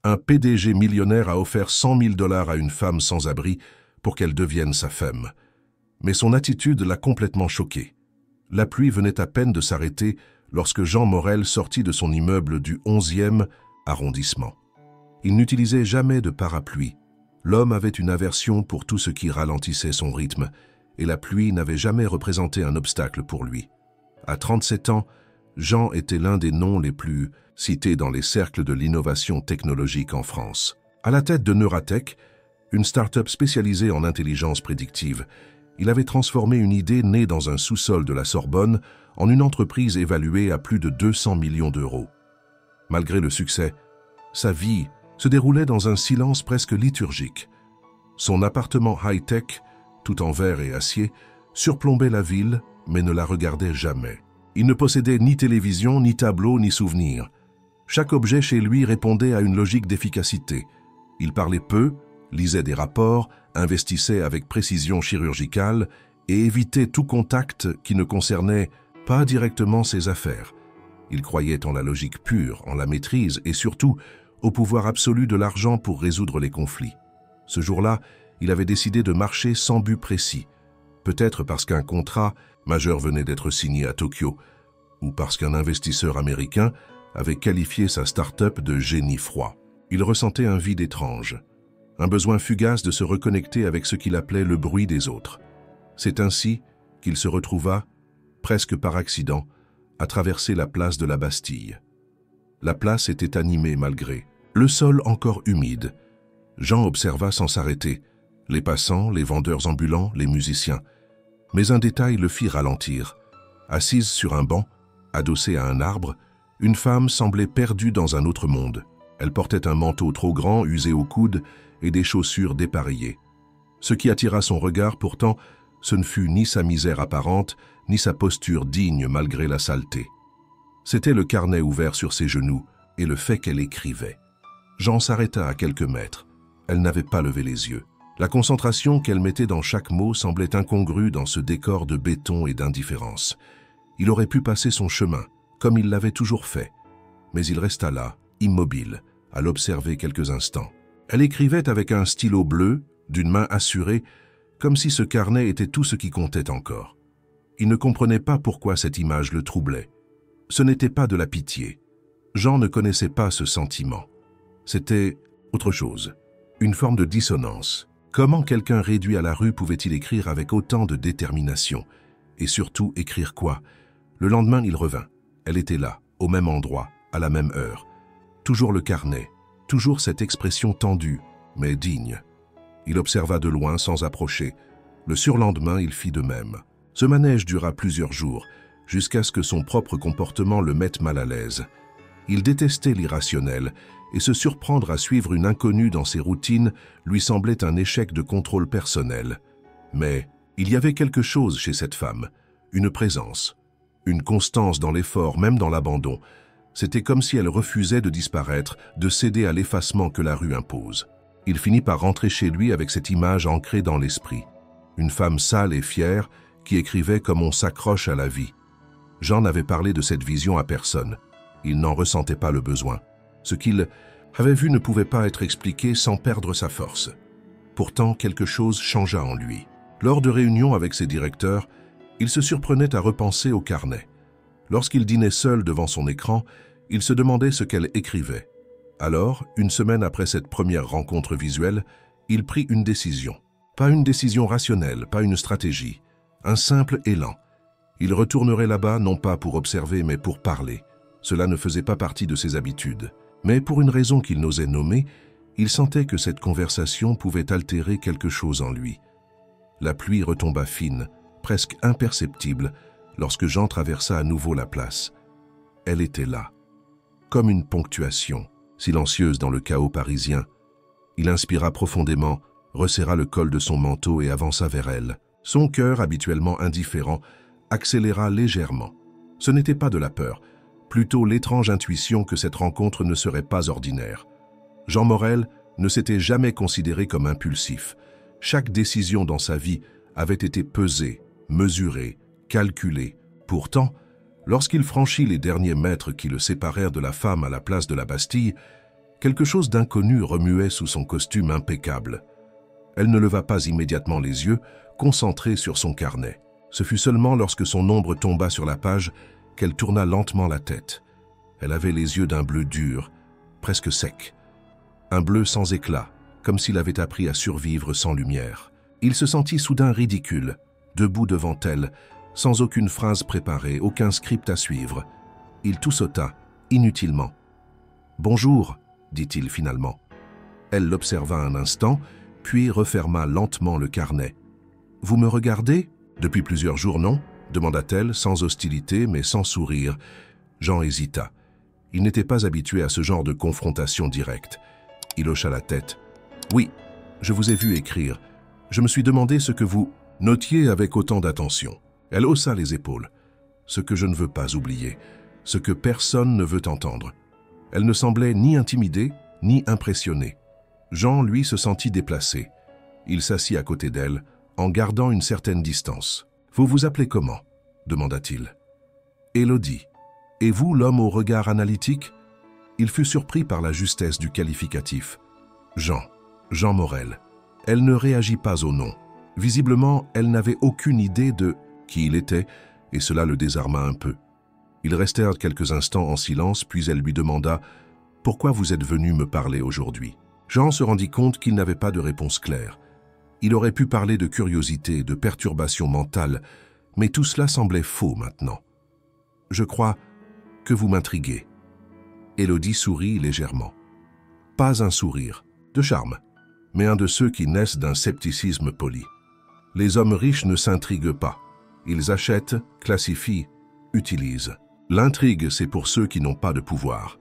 Un PDG millionnaire a offert 100 000 $ à une femme sans abri pour qu'elle devienne sa femme. Mais son attitude l'a complètement choqué. La pluie venait à peine de s'arrêter lorsque Jean Morel sortit de son immeuble du 11e arrondissement. Il n'utilisait jamais de parapluie. L'homme avait une aversion pour tout ce qui ralentissait son rythme, et la pluie n'avait jamais représenté un obstacle pour lui. À 37 ans, Jean était l'un des noms les plus cités dans les cercles de l'innovation technologique en France. À la tête de Neuratech, une start-up spécialisée en intelligence prédictive, il avait transformé une idée née dans un sous-sol de la Sorbonne en une entreprise évaluée à plus de 200 millions d'euros. Malgré le succès, sa vie se déroulait dans un silence presque liturgique. Son appartement high-tech, tout en verre et acier, surplombait la ville, mais ne la regardait jamais. Il ne possédait ni télévision, ni tableau, ni souvenir. Chaque objet chez lui répondait à une logique d'efficacité. Il parlait peu, lisait des rapports, investissait avec précision chirurgicale et évitait tout contact qui ne concernait pas directement ses affaires. Il croyait en la logique pure, en la maîtrise et surtout au pouvoir absolu de l'argent pour résoudre les conflits. Ce jour-là, il avait décidé de marcher sans but précis. Peut-être parce qu'un contrat majeur venait d'être signé à Tokyo, ou parce qu'un investisseur américain avait qualifié sa start-up de génie froid. Il ressentait un vide étrange, un besoin fugace de se reconnecter avec ce qu'il appelait le bruit des autres. C'est ainsi qu'il se retrouva, presque par accident, à traverser la place de la Bastille. La place était animée malgré le sol encore humide. Jean observa sans s'arrêter les passants, les vendeurs ambulants, les musiciens. Mais un détail le fit ralentir. Assise sur un banc, adossée à un arbre, une femme semblait perdue dans un autre monde. Elle portait un manteau trop grand, usé au coude, et des chaussures dépareillées. Ce qui attira son regard, pourtant, ce ne fut ni sa misère apparente, ni sa posture digne malgré la saleté. C'était le carnet ouvert sur ses genoux et le fait qu'elle écrivait. Jean s'arrêta à quelques mètres. Elle n'avait pas levé les yeux. La concentration qu'elle mettait dans chaque mot semblait incongrue dans ce décor de béton et d'indifférence. Il aurait pu passer son chemin, comme il l'avait toujours fait. Mais il resta là, immobile, à l'observer quelques instants. Elle écrivait avec un stylo bleu, d'une main assurée, comme si ce carnet était tout ce qui comptait encore. Il ne comprenait pas pourquoi cette image le troublait. Ce n'était pas de la pitié. Jean ne connaissait pas ce sentiment. C'était autre chose, une forme de dissonance. Comment quelqu'un réduit à la rue pouvait-il écrire avec autant de détermination? Et surtout, écrire quoi? Le lendemain, il revint. Elle était là, au même endroit, à la même heure. Toujours le carnet, toujours cette expression tendue, mais digne. Il observa de loin sans approcher. Le surlendemain, il fit de même. Ce manège dura plusieurs jours, jusqu'à ce que son propre comportement le mette mal à l'aise. Il détestait l'irrationnel, et se surprendre à suivre une inconnue dans ses routines lui semblait un échec de contrôle personnel. Mais il y avait quelque chose chez cette femme, une présence, une constance dans l'effort, même dans l'abandon. C'était comme si elle refusait de disparaître, de céder à l'effacement que la rue impose. Il finit par rentrer chez lui avec cette image ancrée dans l'esprit. Une femme sale et fière qui écrivait comme on s'accroche à la vie. Jean n'avait parlé de cette vision à personne. Il n'en ressentait pas le besoin. Ce qu'il avait vu ne pouvait pas être expliqué sans perdre sa force. Pourtant, quelque chose changea en lui. Lors de réunions avec ses directeurs, il se surprenait à repenser au carnet. Lorsqu'il dînait seul devant son écran, il se demandait ce qu'elle écrivait. Alors, une semaine après cette première rencontre visuelle, il prit une décision. Pas une décision rationnelle, pas une stratégie. Un simple élan. Il retournerait là-bas non pas pour observer, mais pour parler. Cela ne faisait pas partie de ses habitudes. Mais pour une raison qu'il n'osait nommer, il sentait que cette conversation pouvait altérer quelque chose en lui. La pluie retomba fine, presque imperceptible, lorsque Jean traversa à nouveau la place. Elle était là, comme une ponctuation, silencieuse dans le chaos parisien. Il inspira profondément, resserra le col de son manteau et avança vers elle. Son cœur, habituellement indifférent, accéléra légèrement. Ce n'était pas de la peur, plutôt l'étrange intuition que cette rencontre ne serait pas ordinaire. Jean Morel ne s'était jamais considéré comme impulsif. Chaque décision dans sa vie avait été pesée, mesurée, calculée. Pourtant, lorsqu'il franchit les derniers mètres qui le séparèrent de la femme à la place de la Bastille, Quelque chose d'inconnu remuait sous son costume impeccable. Elle ne leva pas immédiatement les yeux, concentrée sur son carnet. Ce fut seulement lorsque son ombre tomba sur la page qu'elle tourna lentement la tête. Elle avait les yeux d'un bleu dur, presque sec. Un bleu sans éclat, comme s'il avait appris à survivre sans lumière. Il se sentit soudain ridicule, debout devant elle, sans aucune phrase préparée, aucun script à suivre. Il toussota, inutilement. « Bonjour », dit-il finalement. Elle l'observa un instant, puis referma lentement le carnet. « Vous me regardez ? Depuis plusieurs jours, non ?» demanda-t-elle, sans hostilité, mais sans sourire. Jean hésita. Il n'était pas habitué à ce genre de confrontation directe. Il hocha la tête. « Oui, je vous ai vu écrire. Je me suis demandé ce que vous notiez avec autant d'attention. » Elle haussa les épaules. « Ce que je ne veux pas oublier, ce que personne ne veut entendre. » Elle ne semblait ni intimidée, ni impressionnée. Jean, lui, se sentit déplacé. Il s'assit à côté d'elle, en gardant une certaine distance. « Vous vous appelez comment ?» demanda-t-il. « Élodie. Et vous, l'homme au regard analytique ?» Il fut surpris par la justesse du qualificatif. « Jean Morel. » Elle ne réagit pas au nom. Visiblement, elle n'avait aucune idée de qui il était, et cela le désarma un peu. Ils restèrent quelques instants en silence, puis elle lui demanda « Pourquoi vous êtes venu me parler aujourd'hui ?» Jean se rendit compte qu'il n'avait pas de réponse claire. Il aurait pu parler de curiosité, de perturbation mentale, mais tout cela semblait faux maintenant. « Je crois que vous m'intriguez. » Élodie sourit légèrement. Pas un sourire, de charme, mais un de ceux qui naissent d'un scepticisme poli. Les hommes riches ne s'intriguent pas. Ils achètent, classifient, utilisent. L'intrigue, c'est pour ceux qui n'ont pas de pouvoir.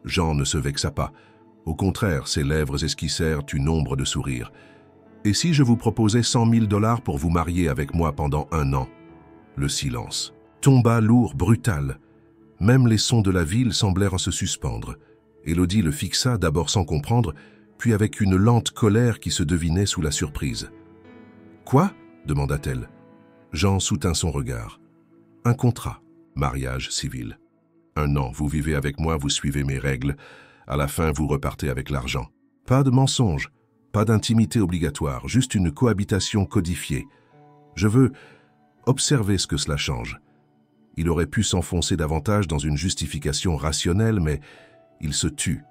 Jean ne se vexa pas. Au contraire, ses lèvres esquissèrent une ombre de sourire. « Et si je vous proposais 100 000 $ pour vous marier avec moi pendant 1 an ?» Le silence tomba lourd, brutal. Même les sons de la ville semblèrent se suspendre. Élodie le fixa d'abord sans comprendre, puis avec une lente colère qui se devinait sous la surprise. « Quoi ?» demanda-t-elle. Jean soutint son regard. « Un contrat, mariage civil. 1 an, vous vivez avec moi, vous suivez mes règles. À la fin, vous repartez avec l'argent. Pas de mensonge, pas d'intimité obligatoire, juste une cohabitation codifiée. Je veux observer ce que cela change. » Il aurait pu s'enfoncer davantage dans une justification rationnelle, mais il se tut.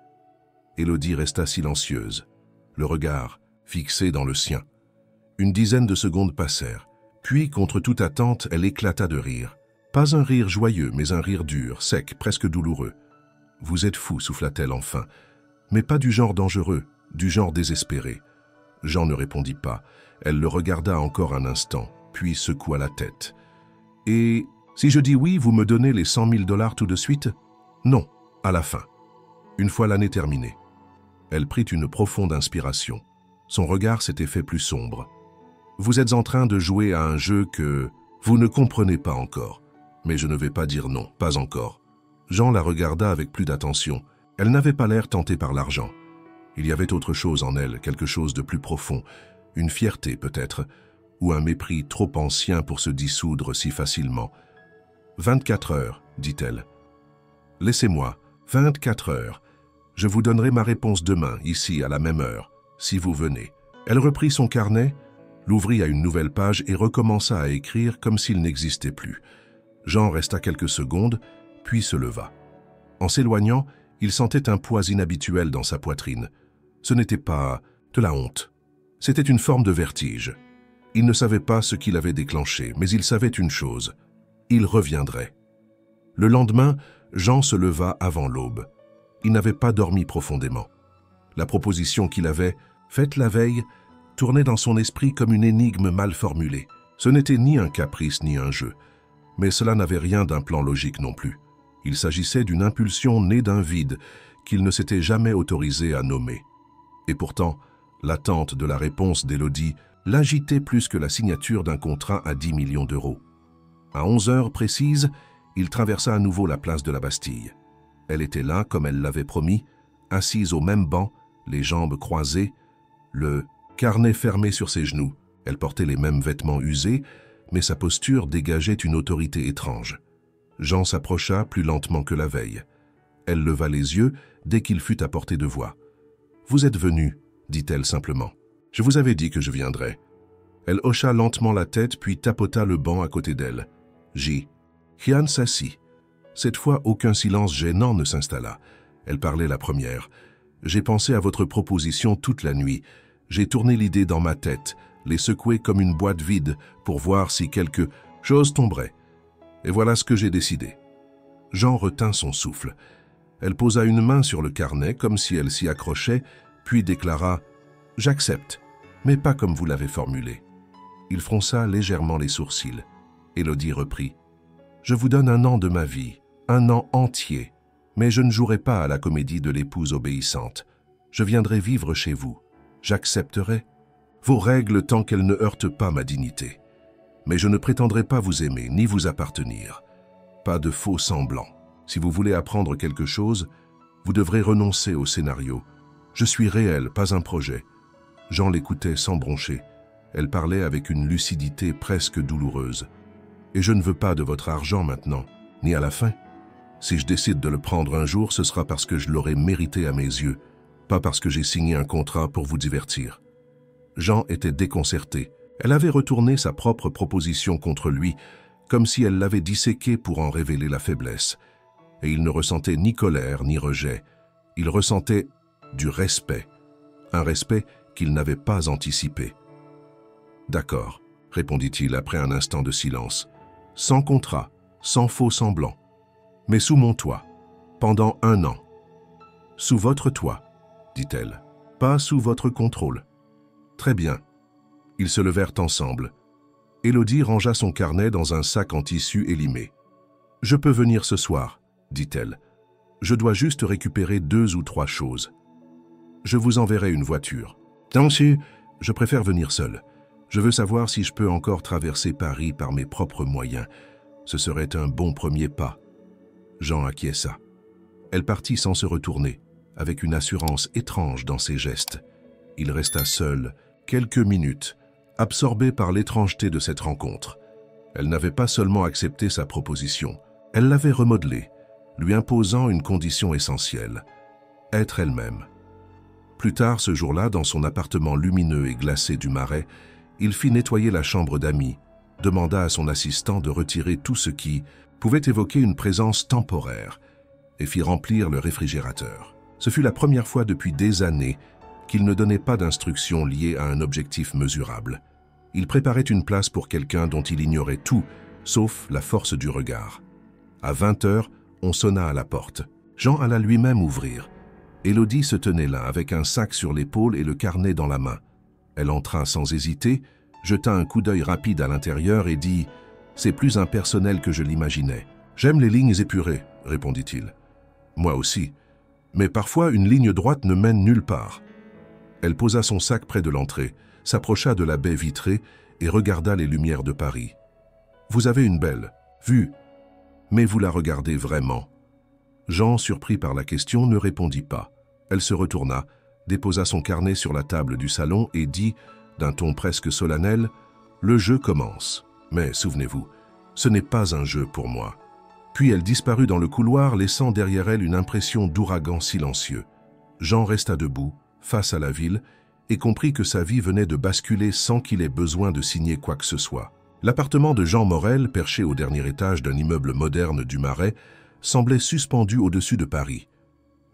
Élodie resta silencieuse, le regard fixé dans le sien. Une dizaine de secondes passèrent, puis, contre toute attente, elle éclata de rire. Pas un rire joyeux, mais un rire dur, sec, presque douloureux. « Vous êtes fou », souffla-t-elle enfin, mais pas du genre dangereux, du genre désespéré. Jean ne répondit pas. Elle le regarda encore un instant, puis secoua la tête. « Et si je dis oui, vous me donnez les 100 000 $ tout de suite ?»« Non, à la fin. Une fois l'année terminée. » Elle prit une profonde inspiration. Son regard s'était fait plus sombre. « Vous êtes en train de jouer à un jeu que vous ne comprenez pas encore. Mais je ne vais pas dire non, pas encore. » Jean la regarda avec plus d'attention. Elle n'avait pas l'air tentée par l'argent. Il y avait autre chose en elle, quelque chose de plus profond, une fierté peut-être, ou un mépris trop ancien pour se dissoudre si facilement. « 24 heures, dit-elle. « Laissez-moi, 24 heures. Je vous donnerai ma réponse demain, ici, à la même heure, si vous venez. » Elle reprit son carnet, l'ouvrit à une nouvelle page et recommença à écrire comme s'il n'existait plus. Jean resta quelques secondes, puis se leva. En s'éloignant, il sentait un poids inhabituel dans sa poitrine. Ce n'était pas de la honte. C'était une forme de vertige. Il ne savait pas ce qui l'avait déclenché, mais il savait une chose. Il reviendrait. Le lendemain, Jean se leva avant l'aube. Il n'avait pas dormi profondément. La proposition qu'il avait, faite la veille, tournait dans son esprit comme une énigme mal formulée. Ce n'était ni un caprice ni un jeu, mais cela n'avait rien d'un plan logique non plus. Il s'agissait d'une impulsion née d'un vide qu'il ne s'était jamais autorisé à nommer. Et pourtant, l'attente de la réponse d'Élodie l'agitait plus que la signature d'un contrat à 10 millions d'euros. À 11 heures précises, il traversa à nouveau la place de la Bastille. Elle était là, comme elle l'avait promis, assise au même banc, les jambes croisées, le carnet fermé sur ses genoux. Elle portait les mêmes vêtements usés, mais sa posture dégageait une autorité étrange. Jean s'approcha plus lentement que la veille. Elle leva les yeux dès qu'il fut à portée de voix. « Vous êtes venu, dit-elle simplement. Je vous avais dit que je viendrais. » Elle hocha lentement la tête puis tapota le banc à côté d'elle. Hyun s'assit. Cette fois, aucun silence gênant ne s'installa. Elle parlait la première. « J'ai pensé à votre proposition toute la nuit. J'ai tourné l'idée dans ma tête, les secoué comme une boîte vide pour voir si quelque chose tomberait. Et voilà ce que j'ai décidé. » Jean retint son souffle. Elle posa une main sur le carnet comme si elle s'y accrochait, puis déclara « J'accepte, mais pas comme vous l'avez formulé. » Il fronça légèrement les sourcils. Élodie reprit « Je vous donne 1 an de ma vie, 1 an entier, mais je ne jouerai pas à la comédie de l'épouse obéissante. Je viendrai vivre chez vous. J'accepterai vos règles tant qu'elles ne heurtent pas ma dignité. Mais je ne prétendrai pas vous aimer ni vous appartenir. Pas de faux semblants. Si vous voulez apprendre quelque chose, vous devrez renoncer au scénario. Je suis réel, pas un projet. » Jean l'écoutait sans broncher. Elle parlait avec une lucidité presque douloureuse. « Et je ne veux pas de votre argent maintenant, ni à la fin. Si je décide de le prendre un jour, ce sera parce que je l'aurai mérité à mes yeux, pas parce que j'ai signé un contrat pour vous divertir. » Jean était déconcerté. Elle avait retourné sa propre proposition contre lui, comme si elle l'avait disséqué pour en révéler la faiblesse. Et il ne ressentait ni colère ni rejet. Il ressentait du respect, un respect qu'il n'avait pas anticipé. « D'accord, » répondit-il après un instant de silence. « Sans contrat, sans faux semblants, mais sous mon toit, pendant 1 an. »« Sous votre toit, » dit-elle, « pas sous votre contrôle. »« Très bien. » Ils se levèrent ensemble. Élodie rangea son carnet dans un sac en tissu élimé. « Je peux venir ce soir, » dit-elle. « Je dois juste récupérer 2 ou 3 choses. Je vous enverrai une voiture. »« Non, je préfère venir seul. Je veux savoir si je peux encore traverser Paris par mes propres moyens. Ce serait un bon premier pas. » Jean acquiesça. Elle partit sans se retourner, avec une assurance étrange dans ses gestes. Il resta seul quelques minutes, absorbé par l'étrangeté de cette rencontre. Elle n'avait pas seulement accepté sa proposition, elle l'avait remodelée, lui imposant une condition essentielle, être elle-même. Plus tard ce jour-là, dans son appartement lumineux et glacé du Marais, il fit nettoyer la chambre d'amis, demanda à son assistant de retirer tout ce qui pouvait évoquer une présence temporaire et fit remplir le réfrigérateur. Ce fut la première fois depuis des années qu'il ne donnait pas d'instructions liées à un objectif mesurable. Il préparait une place pour quelqu'un dont il ignorait tout, sauf la force du regard. À 20 heures, on sonna à la porte. Jean alla lui-même ouvrir. Élodie se tenait là, avec un sac sur l'épaule et le carnet dans la main. Elle entra sans hésiter, jeta un coup d'œil rapide à l'intérieur et dit « C'est plus impersonnel que je l'imaginais. »« J'aime les lignes épurées, » répondit-il. « Moi aussi. Mais parfois, une ligne droite ne mène nulle part. » Elle posa son sac près de l'entrée, s'approcha de la baie vitrée et regarda les lumières de Paris. « Vous avez une belle vue, mais vous la regardez vraiment ?» Jean, surpris par la question, ne répondit pas. Elle se retourna, déposa son carnet sur la table du salon et dit, d'un ton presque solennel, « Le jeu commence. Mais souvenez-vous, ce n'est pas un jeu pour moi. » Puis elle disparut dans le couloir, laissant derrière elle une impression d'ouragan silencieux. Jean resta debout, face à la ville, et comprit que sa vie venait de basculer sans qu'il ait besoin de signer quoi que ce soit. L'appartement de Jean Morel, perché au dernier étage d'un immeuble moderne du Marais, semblait suspendu au-dessus de Paris.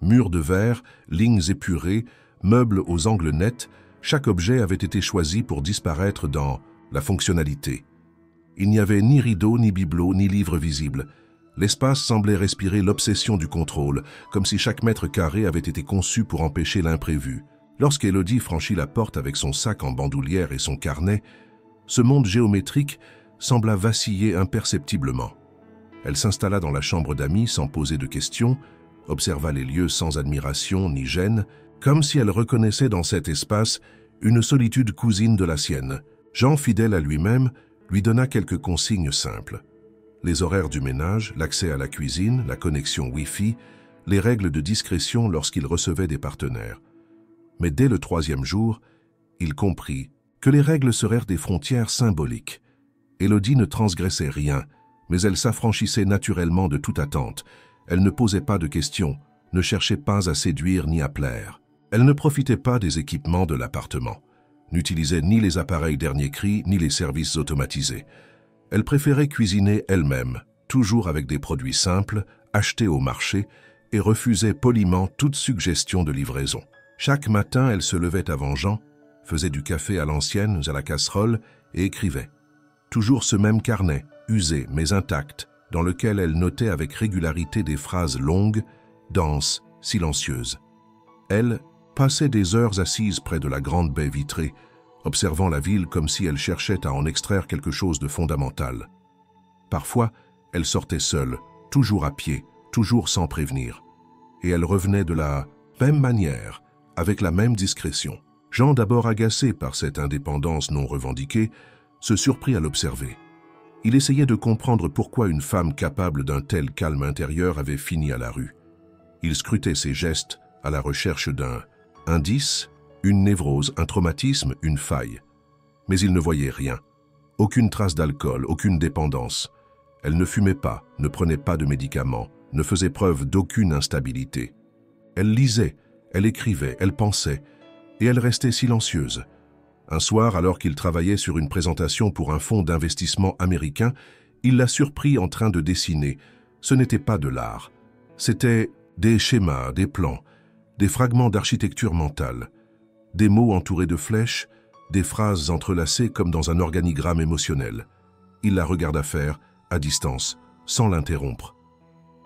Murs de verre, lignes épurées, meubles aux angles nets, chaque objet avait été choisi pour disparaître dans la fonctionnalité. Il n'y avait ni rideau, ni bibelot, ni livre visible. L'espace semblait respirer l'obsession du contrôle, comme si chaque mètre carré avait été conçu pour empêcher l'imprévu. Lorsqu'Élodie franchit la porte avec son sac en bandoulière et son carnet, ce monde géométrique sembla vaciller imperceptiblement. Elle s'installa dans la chambre d'amis sans poser de questions, observa les lieux sans admiration ni gêne, comme si elle reconnaissait dans cet espace une solitude cousine de la sienne. Jean, fidèle à lui-même, lui donna quelques consignes simples. Les horaires du ménage, l'accès à la cuisine, la connexion Wi-Fi, les règles de discrétion lorsqu'il recevait des partenaires. Mais dès le 3e jour, il comprit que les règles seraient des frontières symboliques. Élodie ne transgressait rien, mais elle s'affranchissait naturellement de toute attente, Elle ne posait pas de questions, ne cherchait pas à séduire ni à plaire. Elle ne profitait pas des équipements de l'appartement, n'utilisait ni les appareils dernier cri ni les services automatisés. Elle préférait cuisiner elle-même, toujours avec des produits simples, achetés au marché, et refusait poliment toute suggestion de livraison. Chaque matin, elle se levait avant Jean, faisait du café à l'ancienne, à la casserole, et écrivait. Toujours ce même carnet, usé mais intact, dans lequel elle notait avec régularité des phrases longues, denses, silencieuses. Elle passait des heures assise près de la grande baie vitrée, observant la ville comme si elle cherchait à en extraire quelque chose de fondamental. Parfois, elle sortait seule, toujours à pied, toujours sans prévenir. Et elle revenait de la même manière, avec la même discrétion. Jean, d'abord agacé par cette indépendance non revendiquée, se surprit à l'observer. Il essayait de comprendre pourquoi une femme capable d'un tel calme intérieur avait fini à la rue. Il scrutait ses gestes à la recherche d'un indice, une névrose, un traumatisme, une faille. Mais il ne voyait rien. Aucune trace d'alcool, aucune dépendance. Elle ne fumait pas, ne prenait pas de médicaments, ne faisait preuve d'aucune instabilité. Elle lisait, elle écrivait, elle pensait, et elle restait silencieuse. Un soir, alors qu'il travaillait sur une présentation pour un fonds d'investissement américain, il l'a surpris en train de dessiner. Ce n'était pas de l'art. C'était des schémas, des plans, des fragments d'architecture mentale, des mots entourés de flèches, des phrases entrelacées comme dans un organigramme émotionnel. Il la regarda faire, à distance, sans l'interrompre.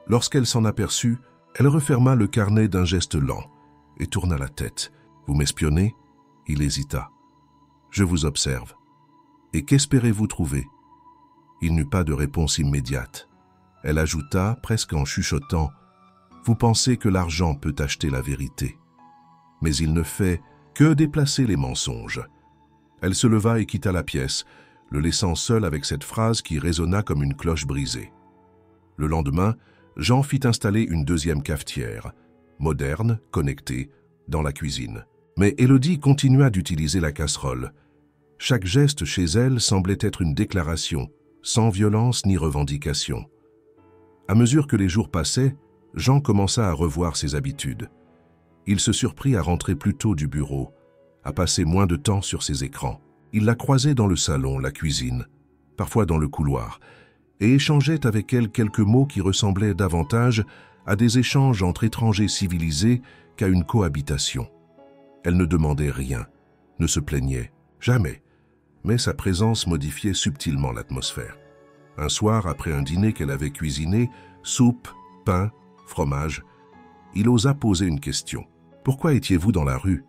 Lorsqu'elle s'en aperçut, elle referma le carnet d'un geste lent et tourna la tête. « Vous m'espionnez » Il hésita. « Je vous observe. Et qu'espérez-vous trouver » Il n'eut pas de réponse immédiate. Elle ajouta, presque en chuchotant, « Vous pensez que l'argent peut acheter la vérité. Mais il ne fait que déplacer les mensonges. » Elle se leva et quitta la pièce, le laissant seul avec cette phrase qui résonna comme une cloche brisée. Le lendemain, Jean fit installer une deuxième cafetière, moderne, connectée, dans la cuisine. Mais Élodie continua d'utiliser la casserole. Chaque geste chez elle semblait être une déclaration, sans violence ni revendication. À mesure que les jours passaient, Jean commença à revoir ses habitudes. Il se surprit à rentrer plus tôt du bureau, à passer moins de temps sur ses écrans. Il la croisait dans le salon, la cuisine, parfois dans le couloir, et échangeait avec elle quelques mots qui ressemblaient davantage à des échanges entre étrangers civilisés qu'à une cohabitation. Elle ne demandait rien, ne se plaignait, jamais, mais sa présence modifiait subtilement l'atmosphère. Un soir, après un dîner qu'elle avait cuisiné, soupe, pain, fromage, il osa poser une question. « Pourquoi étiez-vous dans la rue ?»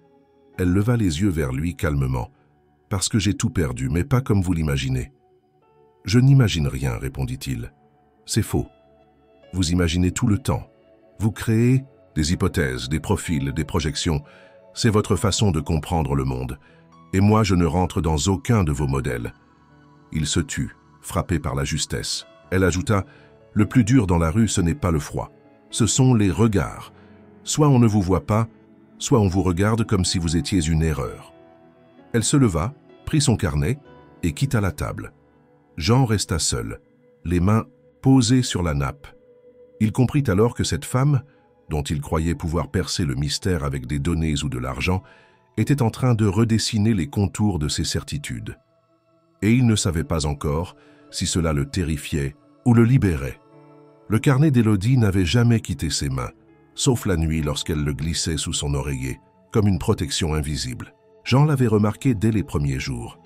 Elle leva les yeux vers lui calmement. « Parce que j'ai tout perdu, mais pas comme vous l'imaginez. » « Je n'imagine rien, répondit-il. C'est faux. Vous imaginez tout le temps. Vous créez des hypothèses, des profils, des projections. C'est votre façon de comprendre le monde. Et moi, je ne rentre dans aucun de vos modèles. » Il se tut, frappé par la justesse. Elle ajouta, « Le plus dur dans la rue, ce n'est pas le froid. Ce sont les regards. Soit on ne vous voit pas, soit on vous regarde comme si vous étiez une erreur. » Elle se leva, prit son carnet et quitta la table. Jean resta seul, les mains posées sur la nappe. Il comprit alors que cette femme, dont il croyait pouvoir percer le mystère avec des données ou de l'argent, était en train de redessiner les contours de ses certitudes. Et il ne savait pas encore si cela le terrifiait ou le libérait. Le carnet d'Élodie n'avait jamais quitté ses mains, sauf la nuit lorsqu'elle le glissait sous son oreiller, comme une protection invisible. Jean l'avait remarqué dès les premiers jours.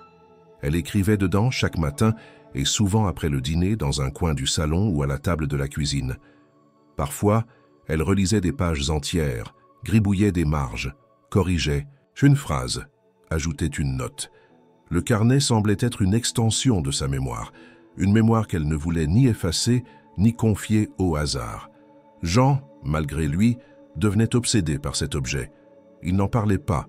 Elle écrivait dedans chaque matin et souvent après le dîner dans un coin du salon ou à la table de la cuisine. Parfois, elle relisait des pages entières, gribouillait des marges, corrigeait une phrase, ajoutait une note. Le carnet semblait être une extension de sa mémoire, une mémoire qu'elle ne voulait ni effacer ni confier au hasard. Jean, malgré lui, devenait obsédé par cet objet. Il n'en parlait pas,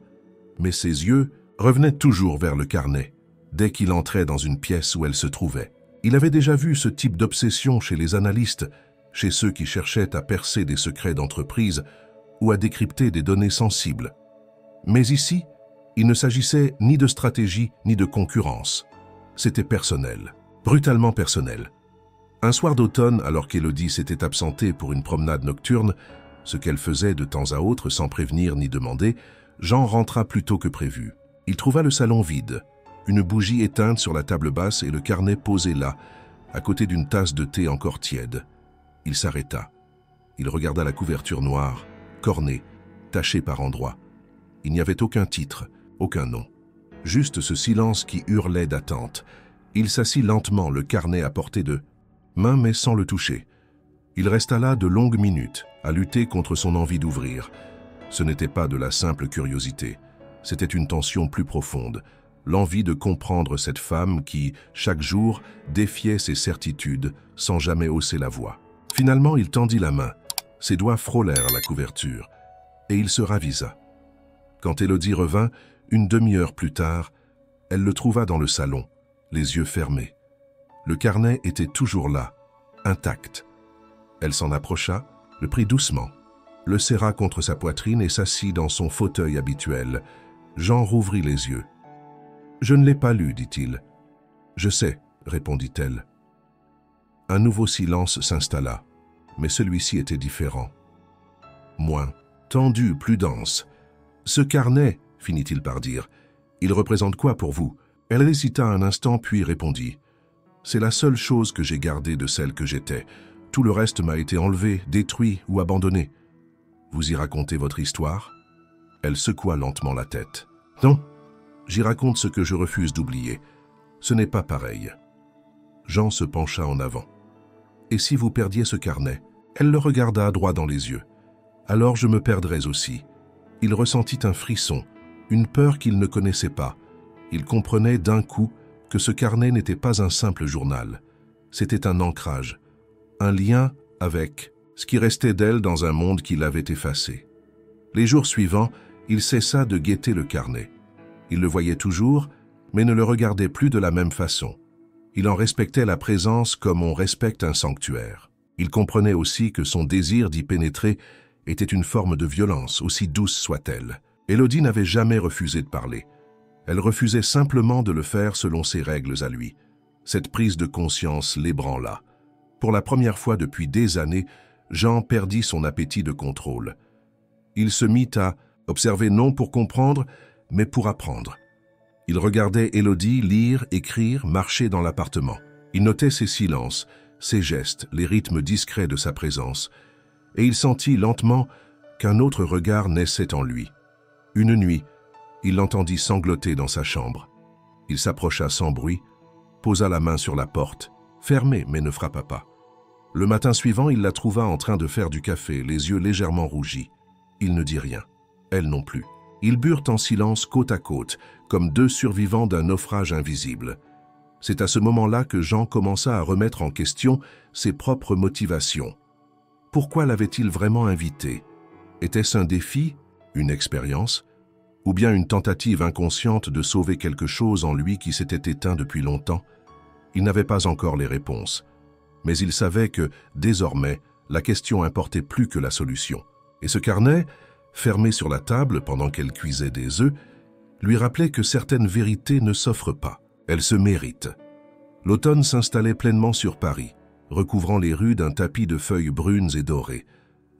mais ses yeux revenaient toujours vers le carnet, dès qu'il entrait dans une pièce où elle se trouvait. Il avait déjà vu ce type d'obsession chez les analystes, chez ceux qui cherchaient à percer des secrets d'entreprise ou à décrypter des données sensibles. Mais ici, il ne s'agissait ni de stratégie ni de concurrence. C'était personnel, brutalement personnel. Un soir d'automne, alors qu'Élodie s'était absentée pour une promenade nocturne, ce qu'elle faisait de temps à autre sans prévenir ni demander, Jean rentra plus tôt que prévu. Il trouva le salon vide, une bougie éteinte sur la table basse et le carnet posé là, à côté d'une tasse de thé encore tiède. Il s'arrêta. Il regarda la couverture noire, cornée, tachée par endroits. Il n'y avait aucun titre, aucun nom. Juste ce silence qui hurlait d'attente. Il s'assit lentement, le carnet à portée de main mais sans le toucher. Il resta là de longues minutes, à lutter contre son envie d'ouvrir. Ce n'était pas de la simple curiosité, c'était une tension plus profonde, l'envie de comprendre cette femme qui, chaque jour, défiait ses certitudes sans jamais hausser la voix. Finalement, il tendit la main, ses doigts frôlèrent la couverture, et il se ravisa. Quand Élodie revint, une demi-heure plus tard, elle le trouva dans le salon, les yeux fermés. Le carnet était toujours là, intact. Elle s'en approcha, le prit doucement, le serra contre sa poitrine et s'assit dans son fauteuil habituel. Jean rouvrit les yeux. « Je ne l'ai pas lu, dit-il. »« Je sais, répondit-elle. Un nouveau silence s'installa, mais celui-ci était différent. Moins, tendu, plus dense. « Ce carnet, finit-il par dire, il représente quoi pour vous ?» Elle hésita un instant puis répondit. « C'est la seule chose que j'ai gardée de celle que j'étais. Tout le reste m'a été enlevé, détruit ou abandonné. Vous y racontez votre histoire ?» Elle secoua lentement la tête. « Non, j'y raconte ce que je refuse d'oublier. Ce n'est pas pareil. » Jean se pencha en avant. « Et si vous perdiez ce carnet ?» Elle le regarda droit dans les yeux. « Alors je me perdrais aussi. » Il ressentit un frisson, une peur qu'il ne connaissait pas. Il comprenait d'un coup que ce carnet n'était pas un simple journal. C'était un ancrage, un lien avec ce qui restait d'elle dans un monde qui l'avait effacé. Les jours suivants, il cessa de guetter le carnet. Il le voyait toujours, mais ne le regardait plus de la même façon. Il en respectait la présence comme on respecte un sanctuaire. Il comprenait aussi que son désir d'y pénétrer était une forme de violence, aussi douce soit-elle. Élodie n'avait jamais refusé de parler. Elle refusait simplement de le faire selon ses règles à lui. Cette prise de conscience l'ébranla. Pour la première fois depuis des années, Jean perdit son appétit de contrôle. Il se mit à observer non pour comprendre, mais pour apprendre. Il regardait Élodie lire, écrire, marcher dans l'appartement. Il notait ses silences, ses gestes, les rythmes discrets de sa présence. Et il sentit lentement qu'un autre regard naissait en lui. Une nuit, il l'entendit sangloter dans sa chambre. Il s'approcha sans bruit, posa la main sur la porte, fermée mais ne frappa pas. Le matin suivant, il la trouva en train de faire du café, les yeux légèrement rougis. Il ne dit rien, elle non plus. Ils burent en silence côte à côte, comme deux survivants d'un naufrage invisible. C'est à ce moment-là que Jean commença à remettre en question ses propres motivations. Pourquoi l'avait-il vraiment invitée? Était-ce un défi, une expérience, ou bien une tentative inconsciente de sauver quelque chose en lui qui s'était éteint depuis longtemps? Il n'avait pas encore les réponses, mais il savait que, désormais, la question importait plus que la solution. Et ce carnet, fermé sur la table pendant qu'elle cuisait des œufs, lui rappelait que certaines vérités ne s'offrent pas, elles se méritent. L'automne s'installait pleinement sur Paris, recouvrant les rues d'un tapis de feuilles brunes et dorées.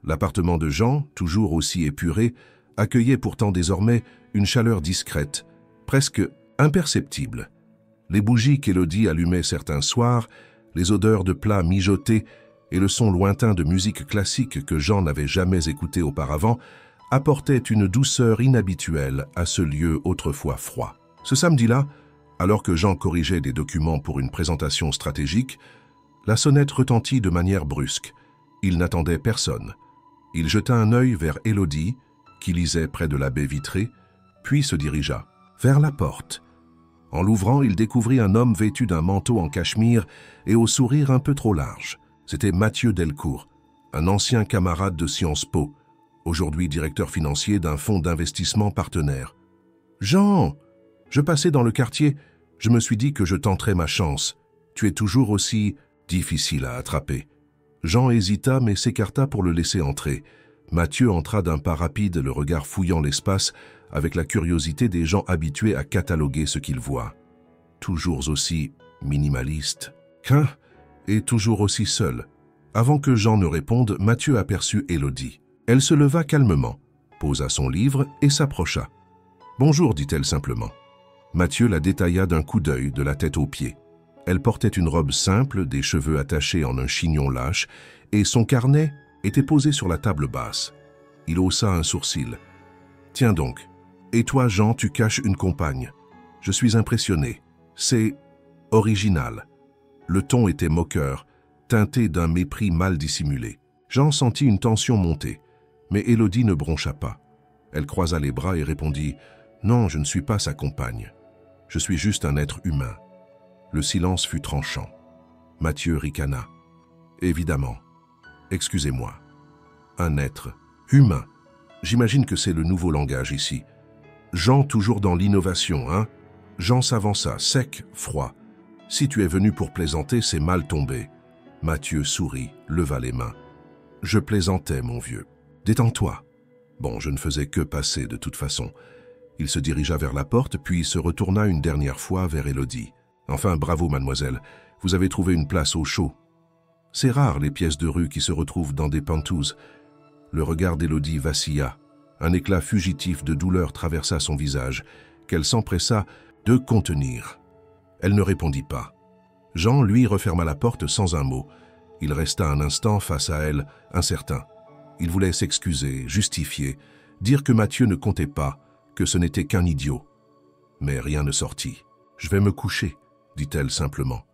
L'appartement de Jean, toujours aussi épuré, accueillait pourtant désormais une chaleur discrète, presque imperceptible. Les bougies qu'Élodie allumait certains soirs, les odeurs de plats mijotés et le son lointain de musique classique que Jean n'avait jamais écouté auparavant apportaient une douceur inhabituelle à ce lieu autrefois froid. Ce samedi-là, alors que Jean corrigeait des documents pour une présentation stratégique, la sonnette retentit de manière brusque. Il n'attendait personne. Il jeta un œil vers Élodie, qui lisait près de la baie vitrée, puis se dirigea vers la porte. En l'ouvrant, il découvrit un homme vêtu d'un manteau en cachemire et au sourire un peu trop large. C'était Mathieu Delcourt, un ancien camarade de Sciences Po, aujourd'hui directeur financier d'un fonds d'investissement partenaire. « Jean, je passais dans le quartier, je me suis dit que je tenterais ma chance. Tu es toujours aussi difficile à attraper. » Jean hésita mais s'écarta pour le laisser entrer. Mathieu entra d'un pas rapide, le regard fouillant l'espace, avec la curiosité des gens habitués à cataloguer ce qu'ils voient. Toujours aussi minimaliste. « Hein ?» Et toujours aussi seul. Avant que Jean ne réponde, Mathieu aperçut Élodie. Elle se leva calmement, posa son livre et s'approcha. « Bonjour », dit-elle simplement. Mathieu la détailla d'un coup d'œil de la tête aux pieds. Elle portait une robe simple, des cheveux attachés en un chignon lâche, et son carnet était posé sur la table basse. Il haussa un sourcil. « Tiens donc. Et toi, Jean, tu caches une compagne. Je suis impressionné. C'est original. » Le ton était moqueur, teinté d'un mépris mal dissimulé. Jean sentit une tension monter, mais Élodie ne broncha pas. Elle croisa les bras et répondit « Non, je ne suis pas sa compagne. Je suis juste un être humain. » Le silence fut tranchant. Mathieu ricana. « Évidemment. Excusez-moi. Un être humain. J'imagine que c'est le nouveau langage ici. Jean toujours dans l'innovation, hein ?» Jean s'avança, sec, froid. « Si tu es venu pour plaisanter, c'est mal tombé. » Mathieu sourit, leva les mains. « Je plaisantais, mon vieux. Détends-toi. » Bon, je ne faisais que passer de toute façon. Il se dirigea vers la porte, puis se retourna une dernière fois vers Élodie. « Enfin, bravo, mademoiselle. Vous avez trouvé une place au chaud. C'est rare, les pièces de rue qui se retrouvent dans des pantouses. » Le regard d'Élodie vacilla. Un éclat fugitif de douleur traversa son visage, qu'elle s'empressa de contenir. Elle ne répondit pas. Jean, lui, referma la porte sans un mot. Il resta un instant face à elle, incertain. Il voulait s'excuser, justifier, dire que Mathieu ne comptait pas, que ce n'était qu'un idiot. Mais rien ne sortit. « Je vais me coucher », dit-elle simplement.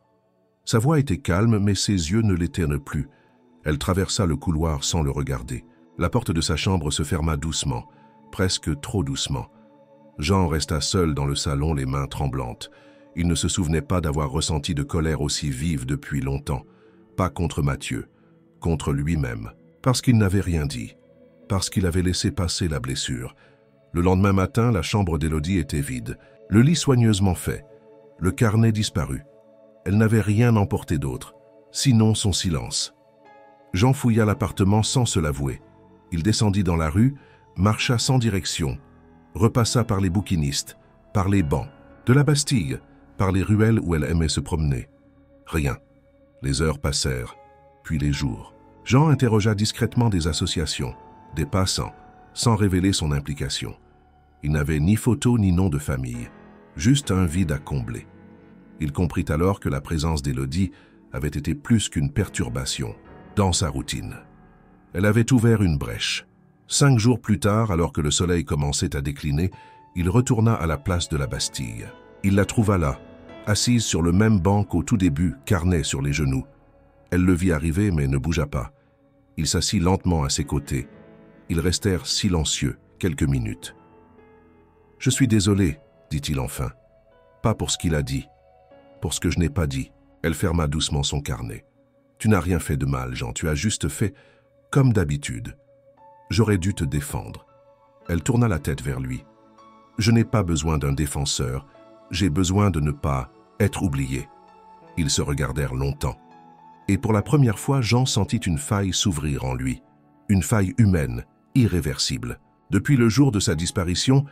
Sa voix était calme, mais ses yeux ne l'étaient plus. Elle traversa le couloir sans le regarder. La porte de sa chambre se ferma doucement, presque trop doucement. Jean resta seul dans le salon, les mains tremblantes. Il ne se souvenait pas d'avoir ressenti de colère aussi vive depuis longtemps. Pas contre Mathieu, contre lui-même. Parce qu'il n'avait rien dit. Parce qu'il avait laissé passer la blessure. Le lendemain matin, la chambre d'Élodie était vide. Le lit soigneusement fait. Le carnet disparu. Elle n'avait rien emporté d'autre, sinon son silence. Jean fouilla l'appartement sans se l'avouer. Il descendit dans la rue, marcha sans direction, repassa par les bouquinistes, par les bancs, de la Bastille, par les ruelles où elle aimait se promener. Rien. Les heures passèrent, puis les jours. Jean interrogea discrètement des associations, des passants, sans révéler son implication. Il n'avait ni photo ni nom de famille, juste un vide à combler. Il comprit alors que la présence d'Élodie avait été plus qu'une perturbation dans sa routine. Elle avait ouvert une brèche. 5 jours plus tard, alors que le soleil commençait à décliner, il retourna à la place de la Bastille. Il la trouva là, assise sur le même banc qu'au tout début, carnet sur les genoux. Elle le vit arriver, mais ne bougea pas. Il s'assit lentement à ses côtés. Ils restèrent silencieux quelques minutes. « Je suis désolé, dit-il enfin. Pas pour ce qu'il a dit, pour ce que je n'ai pas dit. » Elle ferma doucement son carnet. « Tu n'as rien fait de mal, Jean, tu as juste fait comme d'habitude. J'aurais dû te défendre. » Elle tourna la tête vers lui. « Je n'ai pas besoin d'un défenseur. J'ai besoin de ne pas être oublié. » Ils se regardèrent longtemps. Et pour la première fois, Jean sentit une faille s'ouvrir en lui. Une faille humaine, irréversible. Depuis le jour de sa disparition,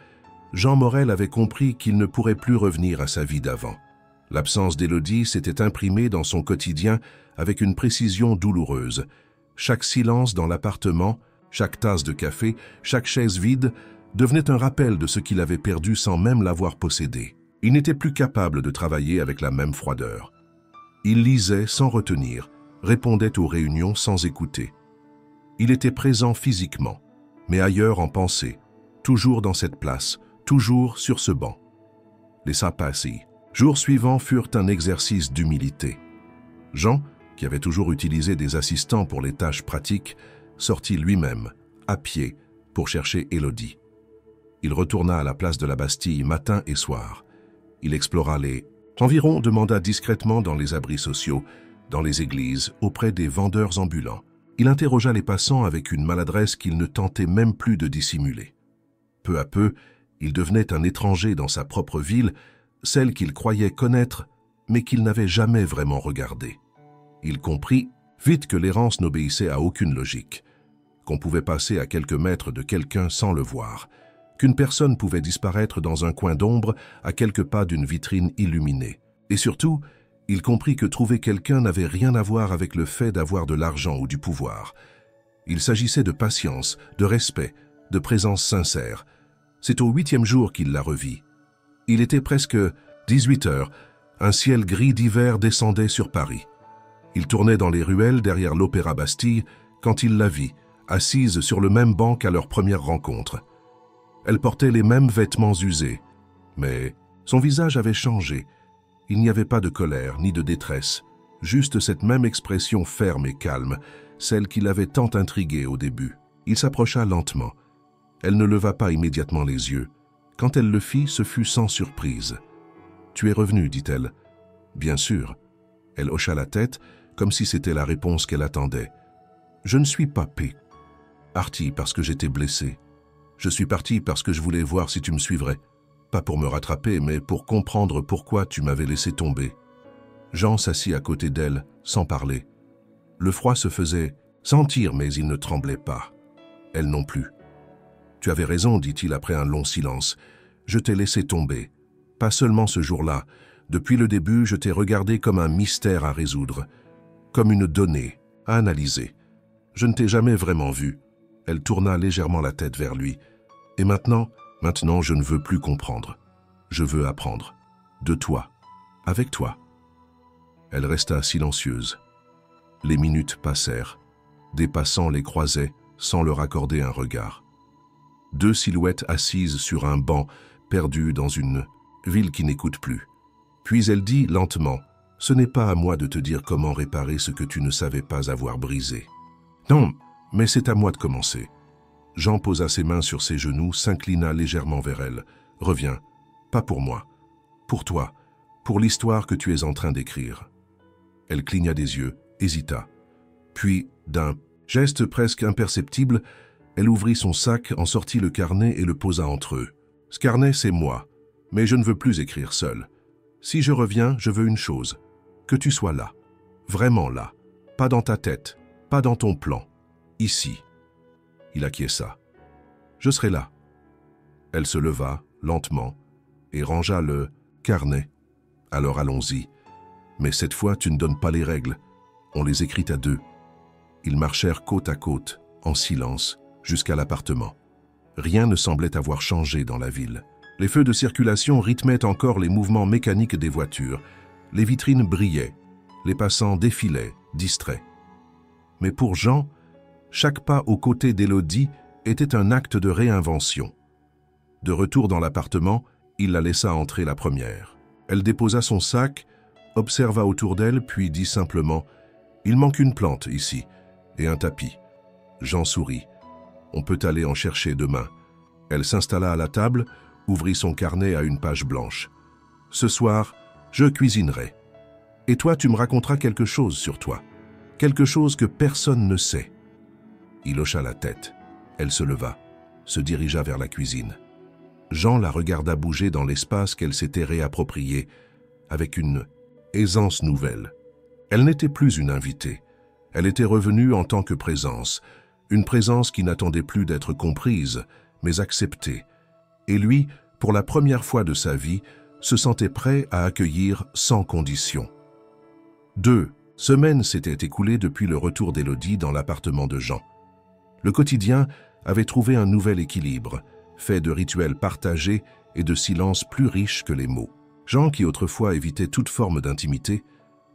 Jean Morel avait compris qu'il ne pourrait plus revenir à sa vie d'avant. L'absence d'Élodie s'était imprimée dans son quotidien avec une précision douloureuse. Chaque silence dans l'appartement, chaque tasse de café, chaque chaise vide devenait un rappel de ce qu'il avait perdu sans même l'avoir possédé. Il n'était plus capable de travailler avec la même froideur. Il lisait sans retenir, répondait aux réunions sans écouter. Il était présent physiquement, mais ailleurs en pensée, toujours dans cette place, toujours sur ce banc. Les sapassis. Jours suivants furent un exercice d'humilité. Jean, qui avait toujours utilisé des assistants pour les tâches pratiques, sortit lui-même, à pied, pour chercher Élodie. Il retourna à la place de la Bastille matin et soir. Il explora les environs, demanda discrètement dans les abris sociaux, dans les églises, auprès des vendeurs ambulants. Il interrogea les passants avec une maladresse qu'il ne tentait même plus de dissimuler. Peu à peu, il devenait un étranger dans sa propre ville, celle qu'il croyait connaître, mais qu'il n'avait jamais vraiment regardée. Il comprit vite que l'errance n'obéissait à aucune logique, qu'on pouvait passer à quelques mètres de quelqu'un sans le voir, qu'une personne pouvait disparaître dans un coin d'ombre à quelques pas d'une vitrine illuminée. Et surtout, Il comprit que trouver quelqu'un n'avait rien à voir avec le fait d'avoir de l'argent ou du pouvoir. Il s'agissait de patience, de respect, de présence sincère. C'est au 8e jour qu'il la revit. Il était presque 18 heures. Un ciel gris d'hiver descendait sur Paris. Il tournait dans les ruelles derrière l'Opéra Bastille quand il la vit, assise sur le même banc qu'à leur première rencontre. Elle portait les mêmes vêtements usés, mais son visage avait changé. Il n'y avait pas de colère ni de détresse, juste cette même expression ferme et calme, celle qui l'avait tant intrigué au début. Il s'approcha lentement. Elle ne leva pas immédiatement les yeux. Quand elle le fit, ce fut sans surprise. « Tu es revenu, dit-elle. »« Bien sûr. » Elle hocha la tête, comme si c'était la réponse qu'elle attendait. « Je ne suis pas parti parce que j'étais blessé. Je suis parti parce que je voulais voir si tu me suivrais. Pas pour me rattraper, mais pour comprendre pourquoi tu m'avais laissé tomber. » Jean s'assit à côté d'elle, sans parler. Le froid se faisait sentir, mais il ne tremblait pas. Elle non plus. « Tu avais raison, dit-il après un long silence. Je t'ai laissé tomber. Pas seulement ce jour-là. Depuis le début, je t'ai regardé comme un mystère à résoudre, comme une donnée à analyser. Je ne t'ai jamais vraiment vu. » Elle tourna légèrement la tête vers lui. « Et maintenant, je ne veux plus comprendre. Je veux apprendre. De toi. Avec toi. » Elle resta silencieuse. Les minutes passèrent. Des passants les croisaient sans leur accorder un regard. Deux silhouettes assises sur un banc, perdues dans une ville qui n'écoute plus. Puis elle dit lentement, « Ce n'est pas à moi de te dire comment réparer ce que tu ne savais pas avoir brisé. Non, mais c'est à moi de commencer. » Jean posa ses mains sur ses genoux, s'inclina légèrement vers elle. « Reviens. Pas pour moi. Pour toi. Pour l'histoire que tu es en train d'écrire. » Elle cligna des yeux, hésita. Puis, d'un geste presque imperceptible, elle ouvrit son sac, en sortit le carnet et le posa entre eux. « Ce carnet, c'est moi. Mais je ne veux plus écrire seul. Si je reviens, je veux une chose. Que tu sois là. Vraiment là. Pas dans ta tête. Pas dans ton plan. Ici. » Il acquiesça. « Je serai là. » Elle se leva, lentement, et rangea le carnet. « Alors allons-y. Mais cette fois, tu ne donnes pas les règles. On les écrit à deux. » Ils marchèrent côte à côte, en silence, jusqu'à l'appartement. Rien ne semblait avoir changé dans la ville. Les feux de circulation rythmaient encore les mouvements mécaniques des voitures. Les vitrines brillaient. Les passants défilaient, distraits. Mais pour Jean, chaque pas aux côtés d'Élodie était un acte de réinvention. De retour dans l'appartement, il la laissa entrer la première. Elle déposa son sac, observa autour d'elle, puis dit simplement « Il manque une plante ici, et un tapis. » Jean sourit. « On peut aller en chercher demain. » Elle s'installa à la table, ouvrit son carnet à une page blanche. « Ce soir, je cuisinerai. Et toi, tu me raconteras quelque chose sur toi. Quelque chose que personne ne sait. » Il hocha la tête. Elle se leva, se dirigea vers la cuisine. Jean la regarda bouger dans l'espace qu'elle s'était réapproprié, avec une aisance nouvelle. Elle n'était plus une invitée. Elle était revenue en tant que présence, une présence qui n'attendait plus d'être comprise, mais acceptée. Et lui, pour la première fois de sa vie, se sentait prêt à accueillir sans condition. 2 semaines s'étaient écoulées depuis le retour d'Élodie dans l'appartement de Jean. Le quotidien avait trouvé un nouvel équilibre, fait de rituels partagés et de silences plus riches que les mots. Jean, qui autrefois évitait toute forme d'intimité,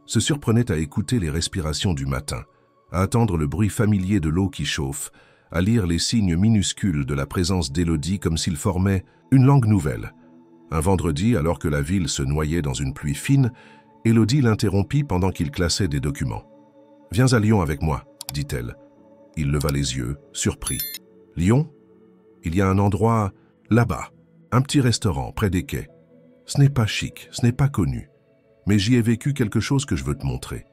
se surprenait à écouter les respirations du matin, à attendre le bruit familier de l'eau qui chauffe, à lire les signes minuscules de la présence d'Élodie comme s'ils formaient une langue nouvelle. Un vendredi, alors que la ville se noyait dans une pluie fine, Élodie l'interrompit pendant qu'il classait des documents. « Viens à Lyon avec moi, » dit-elle. Il leva les yeux, surpris. « Lyon ? Il y a un endroit là-bas, un petit restaurant près des quais. Ce n'est pas chic, ce n'est pas connu, mais j'y ai vécu quelque chose que je veux te montrer. »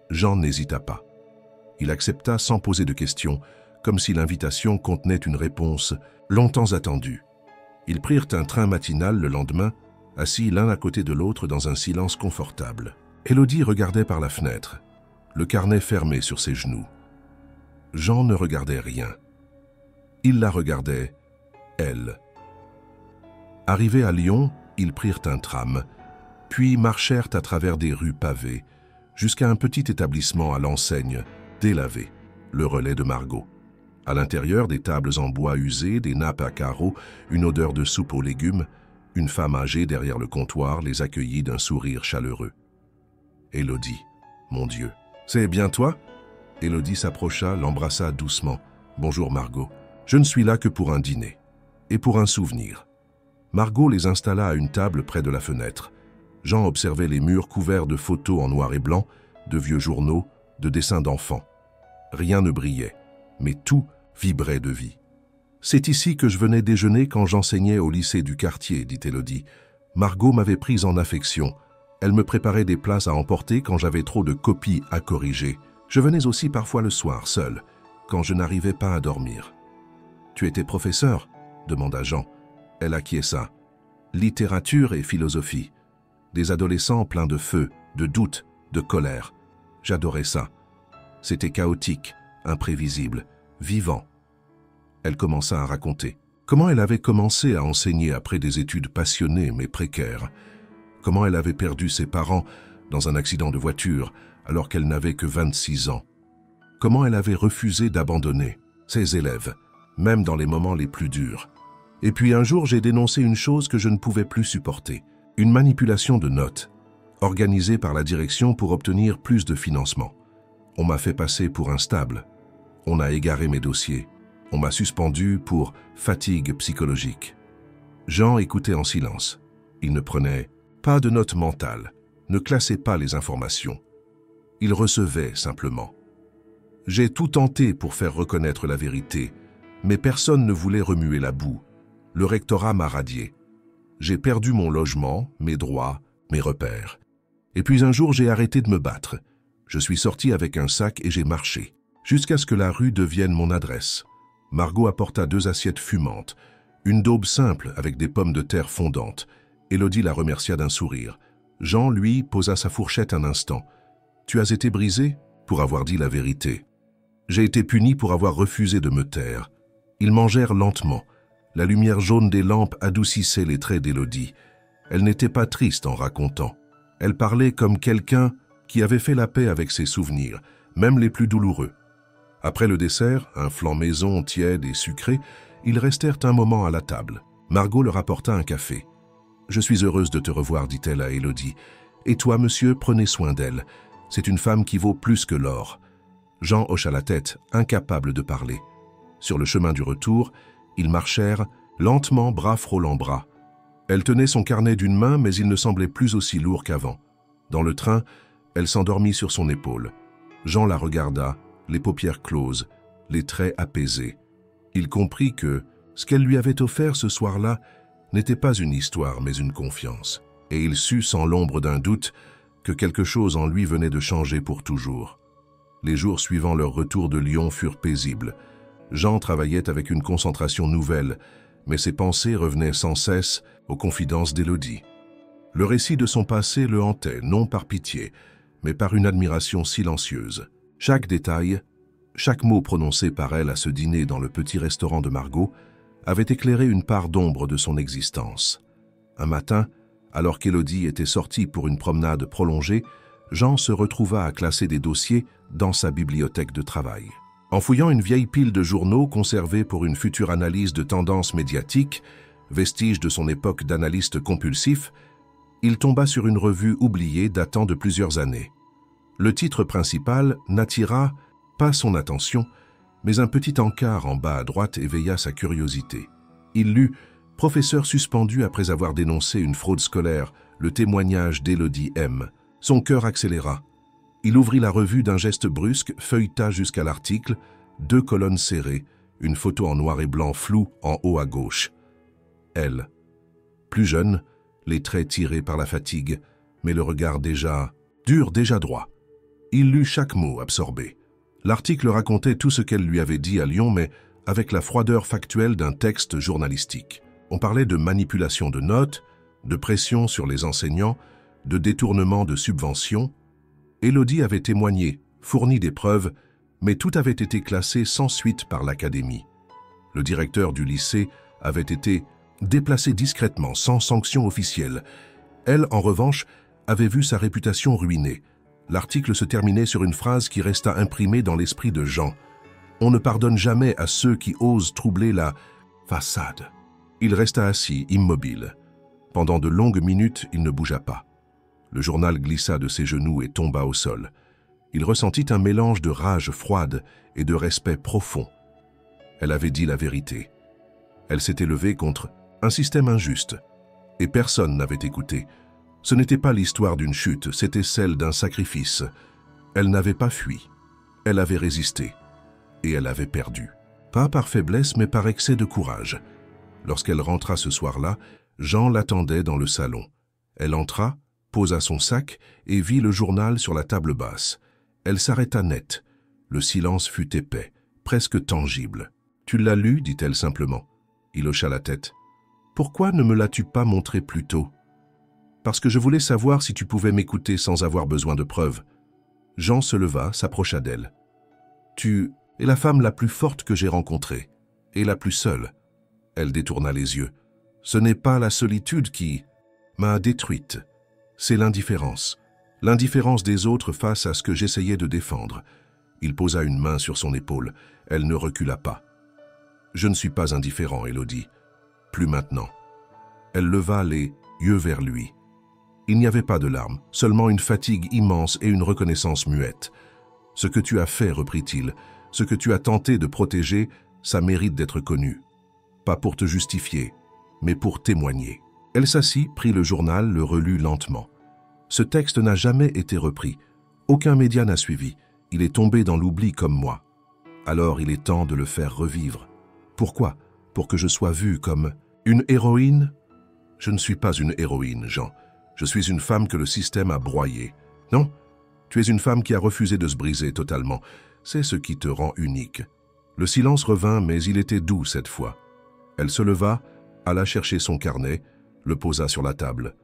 Jean n'hésita pas. Il accepta sans poser de questions, comme si l'invitation contenait une réponse longtemps attendue. Ils prirent un train matinal le lendemain, assis l'un à côté de l'autre dans un silence confortable. Élodie regardait par la fenêtre, le carnet fermé sur ses genoux. Jean ne regardait rien. Il la regardait, elle. Arrivés à Lyon, ils prirent un tram, puis marchèrent à travers des rues pavées, jusqu'à un petit établissement à l'enseigne, délavé, le relais de Margot. À l'intérieur, des tables en bois usé, des nappes à carreaux, une odeur de soupe aux légumes, une femme âgée derrière le comptoir les accueillit d'un sourire chaleureux. « Élodie, mon Dieu, c'est bien toi ?» Élodie s'approcha, l'embrassa doucement. « Bonjour Margot, je ne suis là que pour un dîner. Et pour un souvenir. » Margot les installa à une table près de la fenêtre. Jean observait les murs couverts de photos en noir et blanc, de vieux journaux, de dessins d'enfants. Rien ne brillait, mais tout vibrait de vie. « C'est ici que je venais déjeuner quand j'enseignais au lycée du quartier, » dit Élodie. « Margot m'avait prise en affection. Elle me préparait des plats à emporter quand j'avais trop de copies à corriger. Je venais aussi parfois le soir, seul, quand je n'arrivais pas à dormir. »« Tu étais professeur ?» demanda Jean. Elle acquiesça. « Littérature et philosophie. Des adolescents pleins de feu, de doutes, de colère. J'adorais ça. C'était chaotique, imprévisible, vivant. » Elle commença à raconter. Comment elle avait commencé à enseigner après des études passionnées mais précaires. Comment elle avait perdu ses parents dans un accident de voiture alors qu'elle n'avait que 26 ans. Comment elle avait refusé d'abandonner ses élèves, même dans les moments les plus durs. Et puis un jour, j'ai dénoncé une chose que je ne pouvais plus supporter. Une manipulation de notes, organisée par la direction pour obtenir plus de financement. On m'a fait passer pour instable. On a égaré mes dossiers. On m'a suspendu pour fatigue psychologique. Jean écoutait en silence. Il ne prenait pas de notes mentales, ne classait pas les informations. Il recevait simplement. J'ai tout tenté pour faire reconnaître la vérité, mais personne ne voulait remuer la boue. Le rectorat m'a radié. J'ai perdu mon logement, mes droits, mes repères. Et puis un jour, j'ai arrêté de me battre. Je suis sorti avec un sac et j'ai marché, jusqu'à ce que la rue devienne mon adresse. Margot apporta 2 assiettes fumantes, une daube simple avec des pommes de terre fondantes. Élodie la remercia d'un sourire. Jean, lui, posa sa fourchette un instant. « Tu as été brisé pour avoir dit la vérité. J'ai été puni pour avoir refusé de me taire. » Ils mangèrent lentement. La lumière jaune des lampes adoucissait les traits d'Élodie. Elle n'était pas triste en racontant. Elle parlait comme quelqu'un qui avait fait la paix avec ses souvenirs, même les plus douloureux. Après le dessert, un flan maison tiède et sucré, ils restèrent un moment à la table. Margot leur apporta un café. « Je suis heureuse de te revoir, dit-elle à Élodie. Et toi, monsieur, prenez soin d'elle. C'est une femme qui vaut plus que l'or. » Jean hocha la tête, incapable de parler. Sur le chemin du retour, ils marchèrent, lentement, bras frôlant bras. Elle tenait son carnet d'une main, mais il ne semblait plus aussi lourd qu'avant. Dans le train, elle s'endormit sur son épaule. Jean la regarda, les paupières closes, les traits apaisés. Il comprit que ce qu'elle lui avait offert ce soir-là n'était pas une histoire, mais une confiance. Et il sut, sans l'ombre d'un doute, que quelque chose en lui venait de changer pour toujours. Les jours suivant leur retour de Lyon furent paisibles. Jean travaillait avec une concentration nouvelle, mais ses pensées revenaient sans cesse aux confidences d'Élodie. Le récit de son passé le hantait, non par pitié, mais par une admiration silencieuse. Chaque détail, chaque mot prononcé par elle à ce dîner dans le petit restaurant de Margot, avait éclairé une part d'ombre de son existence. Un matin, alors qu'Élodie était sortie pour une promenade prolongée, Jean se retrouva à classer des dossiers dans sa bibliothèque de travail. En fouillant une vieille pile de journaux conservés pour une future analyse de tendances médiatiques, vestige de son époque d'analyste compulsif, il tomba sur une revue oubliée datant de plusieurs années. Le titre principal n'attira pas son attention, mais un petit encart en bas à droite éveilla sa curiosité. Il lut « Professeur suspendu après avoir dénoncé une fraude scolaire, le témoignage d'Élodie M ». Son cœur accéléra. Il ouvrit la revue d'un geste brusque, feuilleta jusqu'à l'article, 2 colonnes serrées, une photo en noir et blanc floue en haut à gauche. Elle. Plus jeune, les traits tirés par la fatigue, mais le regard déjà dur, déjà droit. Il lut chaque mot absorbé. L'article racontait tout ce qu'elle lui avait dit à Lyon, mais avec la froideur factuelle d'un texte journalistique. On parlait de manipulation de notes, de pression sur les enseignants, de détournement de subventions. Élodie avait témoigné, fourni des preuves, mais tout avait été classé sans suite par l'académie. Le directeur du lycée avait été déplacé discrètement, sans sanction officielle. Elle, en revanche, avait vu sa réputation ruinée. L'article se terminait sur une phrase qui resta imprimée dans l'esprit de Jean. On ne pardonne jamais à ceux qui osent troubler la façade. Il resta assis, immobile. Pendant de longues minutes, il ne bougea pas. Le journal glissa de ses genoux et tomba au sol. Il ressentit un mélange de rage froide et de respect profond. Elle avait dit la vérité. Elle s'était levée contre un système injuste. Et personne n'avait écouté. Ce n'était pas l'histoire d'une chute, c'était celle d'un sacrifice. Elle n'avait pas fui. Elle avait résisté. Et elle avait perdu. Pas par faiblesse, mais par excès de courage. Lorsqu'elle rentra ce soir-là, Jean l'attendait dans le salon. Elle entra, posa son sac et vit le journal sur la table basse. Elle s'arrêta net. Le silence fut épais, presque tangible. « Tu l'as lu » dit-elle simplement. Il hocha la tête. « Pourquoi ne me l'as-tu pas montré plus tôt ?»« Parce que je voulais savoir si tu pouvais m'écouter sans avoir besoin de preuves. » Jean se leva, s'approcha d'elle. « Tu es la femme la plus forte que j'ai rencontrée, et la plus seule. » Elle détourna les yeux. « Ce n'est pas la solitude qui m'a détruite, c'est l'indifférence. L'indifférence des autres face à ce que j'essayais de défendre. » Il posa une main sur son épaule. Elle ne recula pas. « Je ne suis pas indifférent, Élodie. Plus maintenant. » Elle leva les yeux vers lui. Il n'y avait pas de larmes, seulement une fatigue immense et une reconnaissance muette. « Ce que tu as fait, reprit-il, ce que tu as tenté de protéger, ça mérite d'être connu. Pas pour te justifier, mais pour témoigner. » Elle s'assit, prit le journal, le relut lentement. Ce texte n'a jamais été repris. Aucun média n'a suivi. Il est tombé dans l'oubli comme moi. Alors il est temps de le faire revivre. Pourquoi? Pour que je sois vue comme une héroïne? Je ne suis pas une héroïne, Jean. Je suis une femme que le système a broyée. Non, tu es une femme qui a refusé de se briser totalement. C'est ce qui te rend unique. Le silence revint, mais il était doux cette fois. Elle se leva, alla chercher son carnet, le posa sur la table.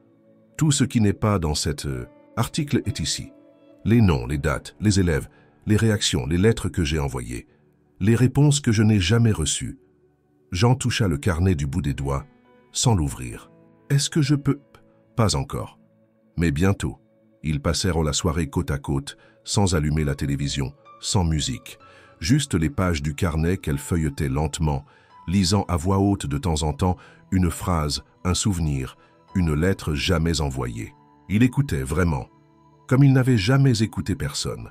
Tout ce qui n'est pas dans cet article est ici. Les noms, les dates, les élèves, les réactions, les lettres que j'ai envoyées, les réponses que je n'ai jamais reçues. Jean toucha le carnet du bout des doigts, sans l'ouvrir. « Est-ce que je peux… » Pas encore. Mais bientôt. Ils passèrent la soirée côte à côte, sans allumer la télévision, sans musique. Juste les pages du carnet qu'elle feuilletait lentement, lisant à voix haute de temps en temps une phrase, un souvenir, une lettre jamais envoyée. Il écoutait vraiment, comme il n'avait jamais écouté personne.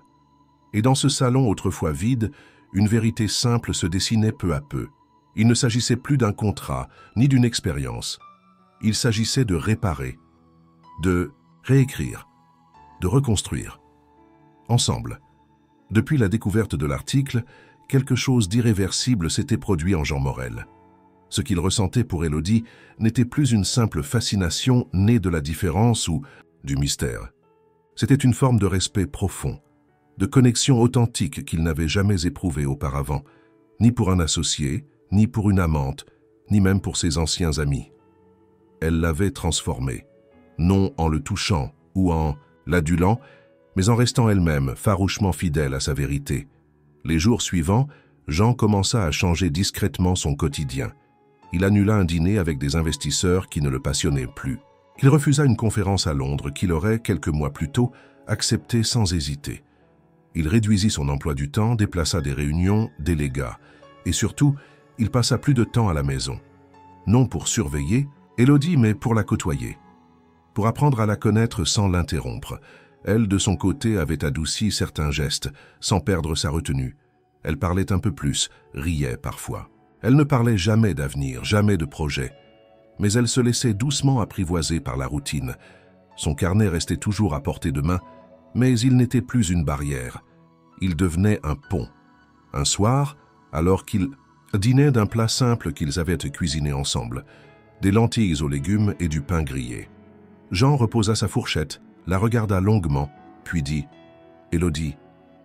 Et dans ce salon autrefois vide, une vérité simple se dessinait peu à peu. Il ne s'agissait plus d'un contrat, ni d'une expérience. Il s'agissait de réparer, de réécrire, de reconstruire. Ensemble. Depuis la découverte de l'article, quelque chose d'irréversible s'était produit en Jean Morel. Ce qu'il ressentait pour Élodie n'était plus une simple fascination née de la différence ou du mystère. C'était une forme de respect profond, de connexion authentique qu'il n'avait jamais éprouvée auparavant, ni pour un associé, ni pour une amante, ni même pour ses anciens amis. Elle l'avait transformé, non en le touchant ou en l'adulant, mais en restant elle-même farouchement fidèle à sa vérité. Les jours suivants, Jean commença à changer discrètement son quotidien. Il annula un dîner avec des investisseurs qui ne le passionnaient plus. Il refusa une conférence à Londres qu'il aurait, quelques mois plus tôt, acceptée sans hésiter. Il réduisit son emploi du temps, déplaça des réunions, délégua. Et surtout, il passa plus de temps à la maison. Non pour surveiller Élodie, mais pour la côtoyer. Pour apprendre à la connaître sans l'interrompre. Elle, de son côté, avait adouci certains gestes, sans perdre sa retenue. Elle parlait un peu plus, riait parfois. Elle ne parlait jamais d'avenir, jamais de projet. Mais elle se laissait doucement apprivoiser par la routine. Son carnet restait toujours à portée de main, mais il n'était plus une barrière. Il devenait un pont. Un soir, alors qu'ils dînaient d'un plat simple qu'ils avaient cuisiné ensemble, des lentilles aux légumes et du pain grillé. Jean reposa sa fourchette, la regarda longuement, puis dit « Élodie,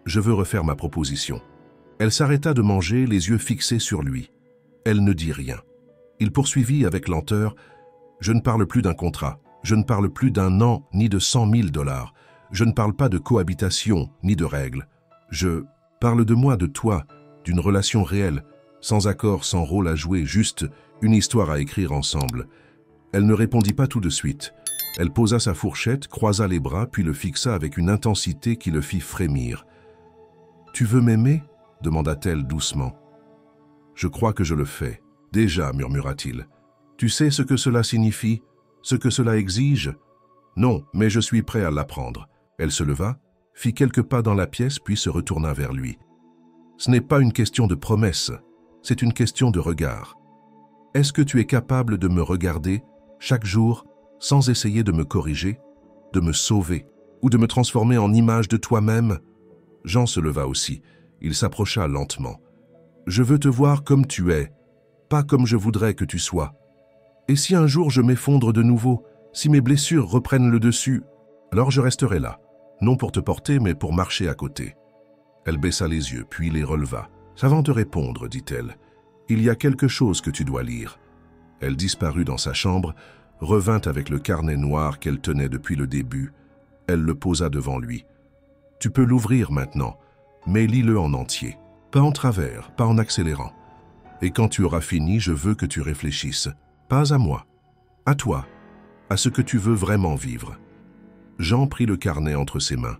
je veux refaire ma proposition. » Elle s'arrêta de manger, les yeux fixés sur lui. Elle ne dit rien. Il poursuivit avec lenteur « Je ne parle plus d'un contrat, je ne parle plus d'un an ni de 100 000 $. Je ne parle pas de cohabitation ni de règles. Je parle de moi, de toi, d'une relation réelle, sans accord, sans rôle à jouer, juste une histoire à écrire ensemble. » Elle ne répondit pas tout de suite. Elle posa sa fourchette, croisa les bras, puis le fixa avec une intensité qui le fit frémir. « Tu veux m'aimer » demanda-t-elle doucement. « Je crois que je le fais. Déjà, murmura-t-il. Tu sais ce que cela signifie, ce que cela exige ? Non, mais je suis prêt à l'apprendre. » Elle se leva, fit quelques pas dans la pièce, puis se retourna vers lui. « Ce n'est pas une question de promesse, c'est une question de regard. Est-ce que tu es capable de me regarder, chaque jour, sans essayer de me corriger, de me sauver, ou de me transformer en image de toi-même » Jean se leva aussi. Il s'approcha lentement. « Je veux te voir comme tu es, pas comme je voudrais que tu sois. Et si un jour je m'effondre de nouveau, si mes blessures reprennent le dessus, alors je resterai là, non pour te porter, mais pour marcher à côté. » Elle baissa les yeux, puis les releva. « Avant de répondre, dit-elle, il y a quelque chose que tu dois lire. » Elle disparut dans sa chambre, revint avec le carnet noir qu'elle tenait depuis le début. Elle le posa devant lui. « Tu peux l'ouvrir maintenant, mais lis-le en entier. Pas en travers, pas en accélérant. Et quand tu auras fini, je veux que tu réfléchisses. Pas à moi, à toi, à ce que tu veux vraiment vivre. » Jean prit le carnet entre ses mains.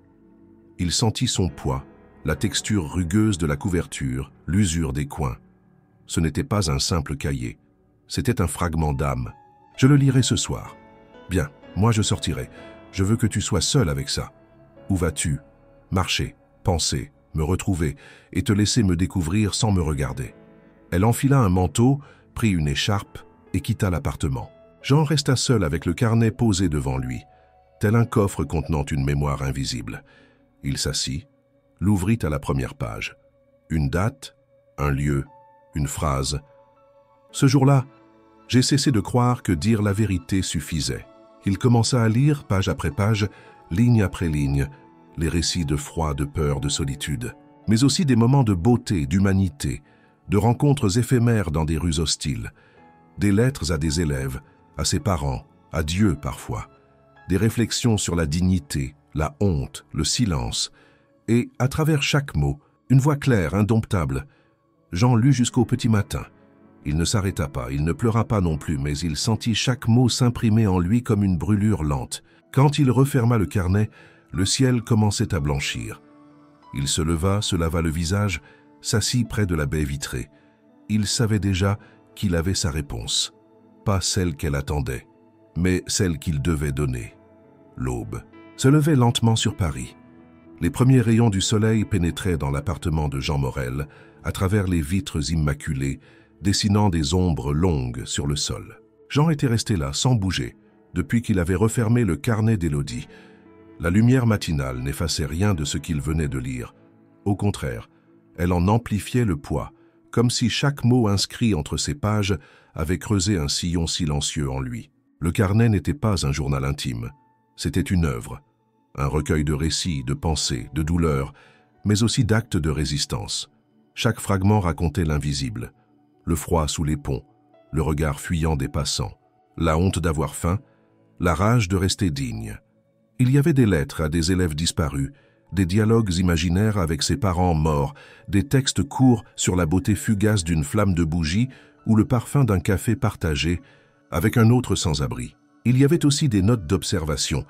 Il sentit son poids, la texture rugueuse de la couverture, l'usure des coins. Ce n'était pas un simple cahier, c'était un fragment d'âme. « Je le lirai ce soir. »« Bien, moi je sortirai. Je veux que tu sois seul avec ça. Où vas-tu ? Marcher, penser, me retrouver et te laisser me découvrir sans me regarder. » Elle enfila un manteau, prit une écharpe et quitta l'appartement. Jean resta seul avec le carnet posé devant lui, tel un coffre contenant une mémoire invisible. Il s'assit, l'ouvrit à la première page. Une date, un lieu, une phrase. Ce jour-là, j'ai cessé de croire que dire la vérité suffisait. Il commença à lire, page après page, ligne après ligne, les récits de froid, de peur, de solitude, mais aussi des moments de beauté, d'humanité, de rencontres éphémères dans des rues hostiles, des lettres à des élèves, à ses parents, à Dieu parfois, des réflexions sur la dignité, la honte, le silence, et, à travers chaque mot, une voix claire, indomptable. Jean lut jusqu'au petit matin. Il ne s'arrêta pas, il ne pleura pas non plus, mais il sentit chaque mot s'imprimer en lui comme une brûlure lente. Quand il referma le carnet, le ciel commençait à blanchir. Il se leva, se lava le visage, s'assit près de la baie vitrée. Il savait déjà qu'il avait sa réponse. Pas celle qu'elle attendait, mais celle qu'il devait donner. L'aube se levait lentement sur Paris. Les premiers rayons du soleil pénétraient dans l'appartement de Jean Morel, à travers les vitres immaculées, dessinant des ombres longues sur le sol. Jean était resté là, sans bouger, depuis qu'il avait refermé le carnet d'Élodie. La lumière matinale n'effaçait rien de ce qu'il venait de lire. Au contraire, elle en amplifiait le poids, comme si chaque mot inscrit entre ces pages avait creusé un sillon silencieux en lui. Le carnet n'était pas un journal intime, c'était une œuvre, un recueil de récits, de pensées, de douleurs, mais aussi d'actes de résistance. Chaque fragment racontait l'invisible, le froid sous les ponts, le regard fuyant des passants, la honte d'avoir faim, la rage de rester digne. Il y avait des lettres à des élèves disparus, des dialogues imaginaires avec ses parents morts, des textes courts sur la beauté fugace d'une flamme de bougie ou le parfum d'un café partagé avec un autre sans-abri. Il y avait aussi des notes d'observation,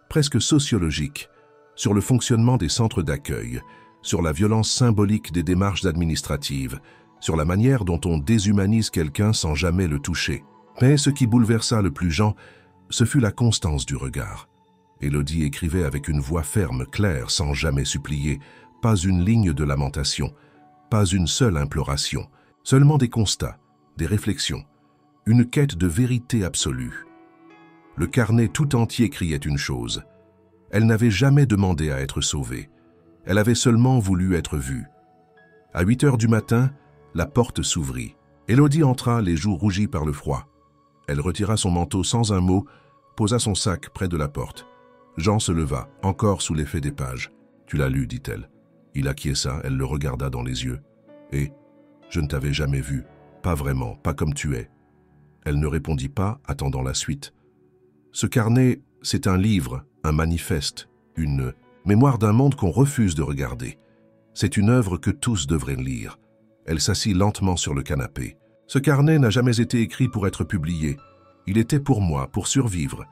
presque sociologiques, sur le fonctionnement des centres d'accueil, sur la violence symbolique des démarches administratives, sur la manière dont on déshumanise quelqu'un sans jamais le toucher. Mais ce qui bouleversa le plus Jean, ce fut la constance du regard. Élodie écrivait avec une voix ferme, claire, sans jamais supplier, pas une ligne de lamentation, pas une seule imploration, seulement des constats, des réflexions, une quête de vérité absolue. Le carnet tout entier criait une chose. Elle n'avait jamais demandé à être sauvée. Elle avait seulement voulu être vue. À 8 heures du matin, la porte s'ouvrit. Élodie entra, les joues rougies par le froid. Elle retira son manteau sans un mot, posa son sac près de la porte. Jean se leva, encore sous l'effet des pages. « Tu l'as lu, dit-elle. » Il acquiesça, elle le regarda dans les yeux. « Et je ne t'avais jamais vu, pas vraiment, pas comme tu es. » Elle ne répondit pas, attendant la suite. Ce carnet, c'est un livre, un manifeste, une mémoire d'un monde qu'on refuse de regarder. C'est une œuvre que tous devraient lire. Elle s'assit lentement sur le canapé. Ce carnet n'a jamais été écrit pour être publié. Il était pour moi, pour survivre.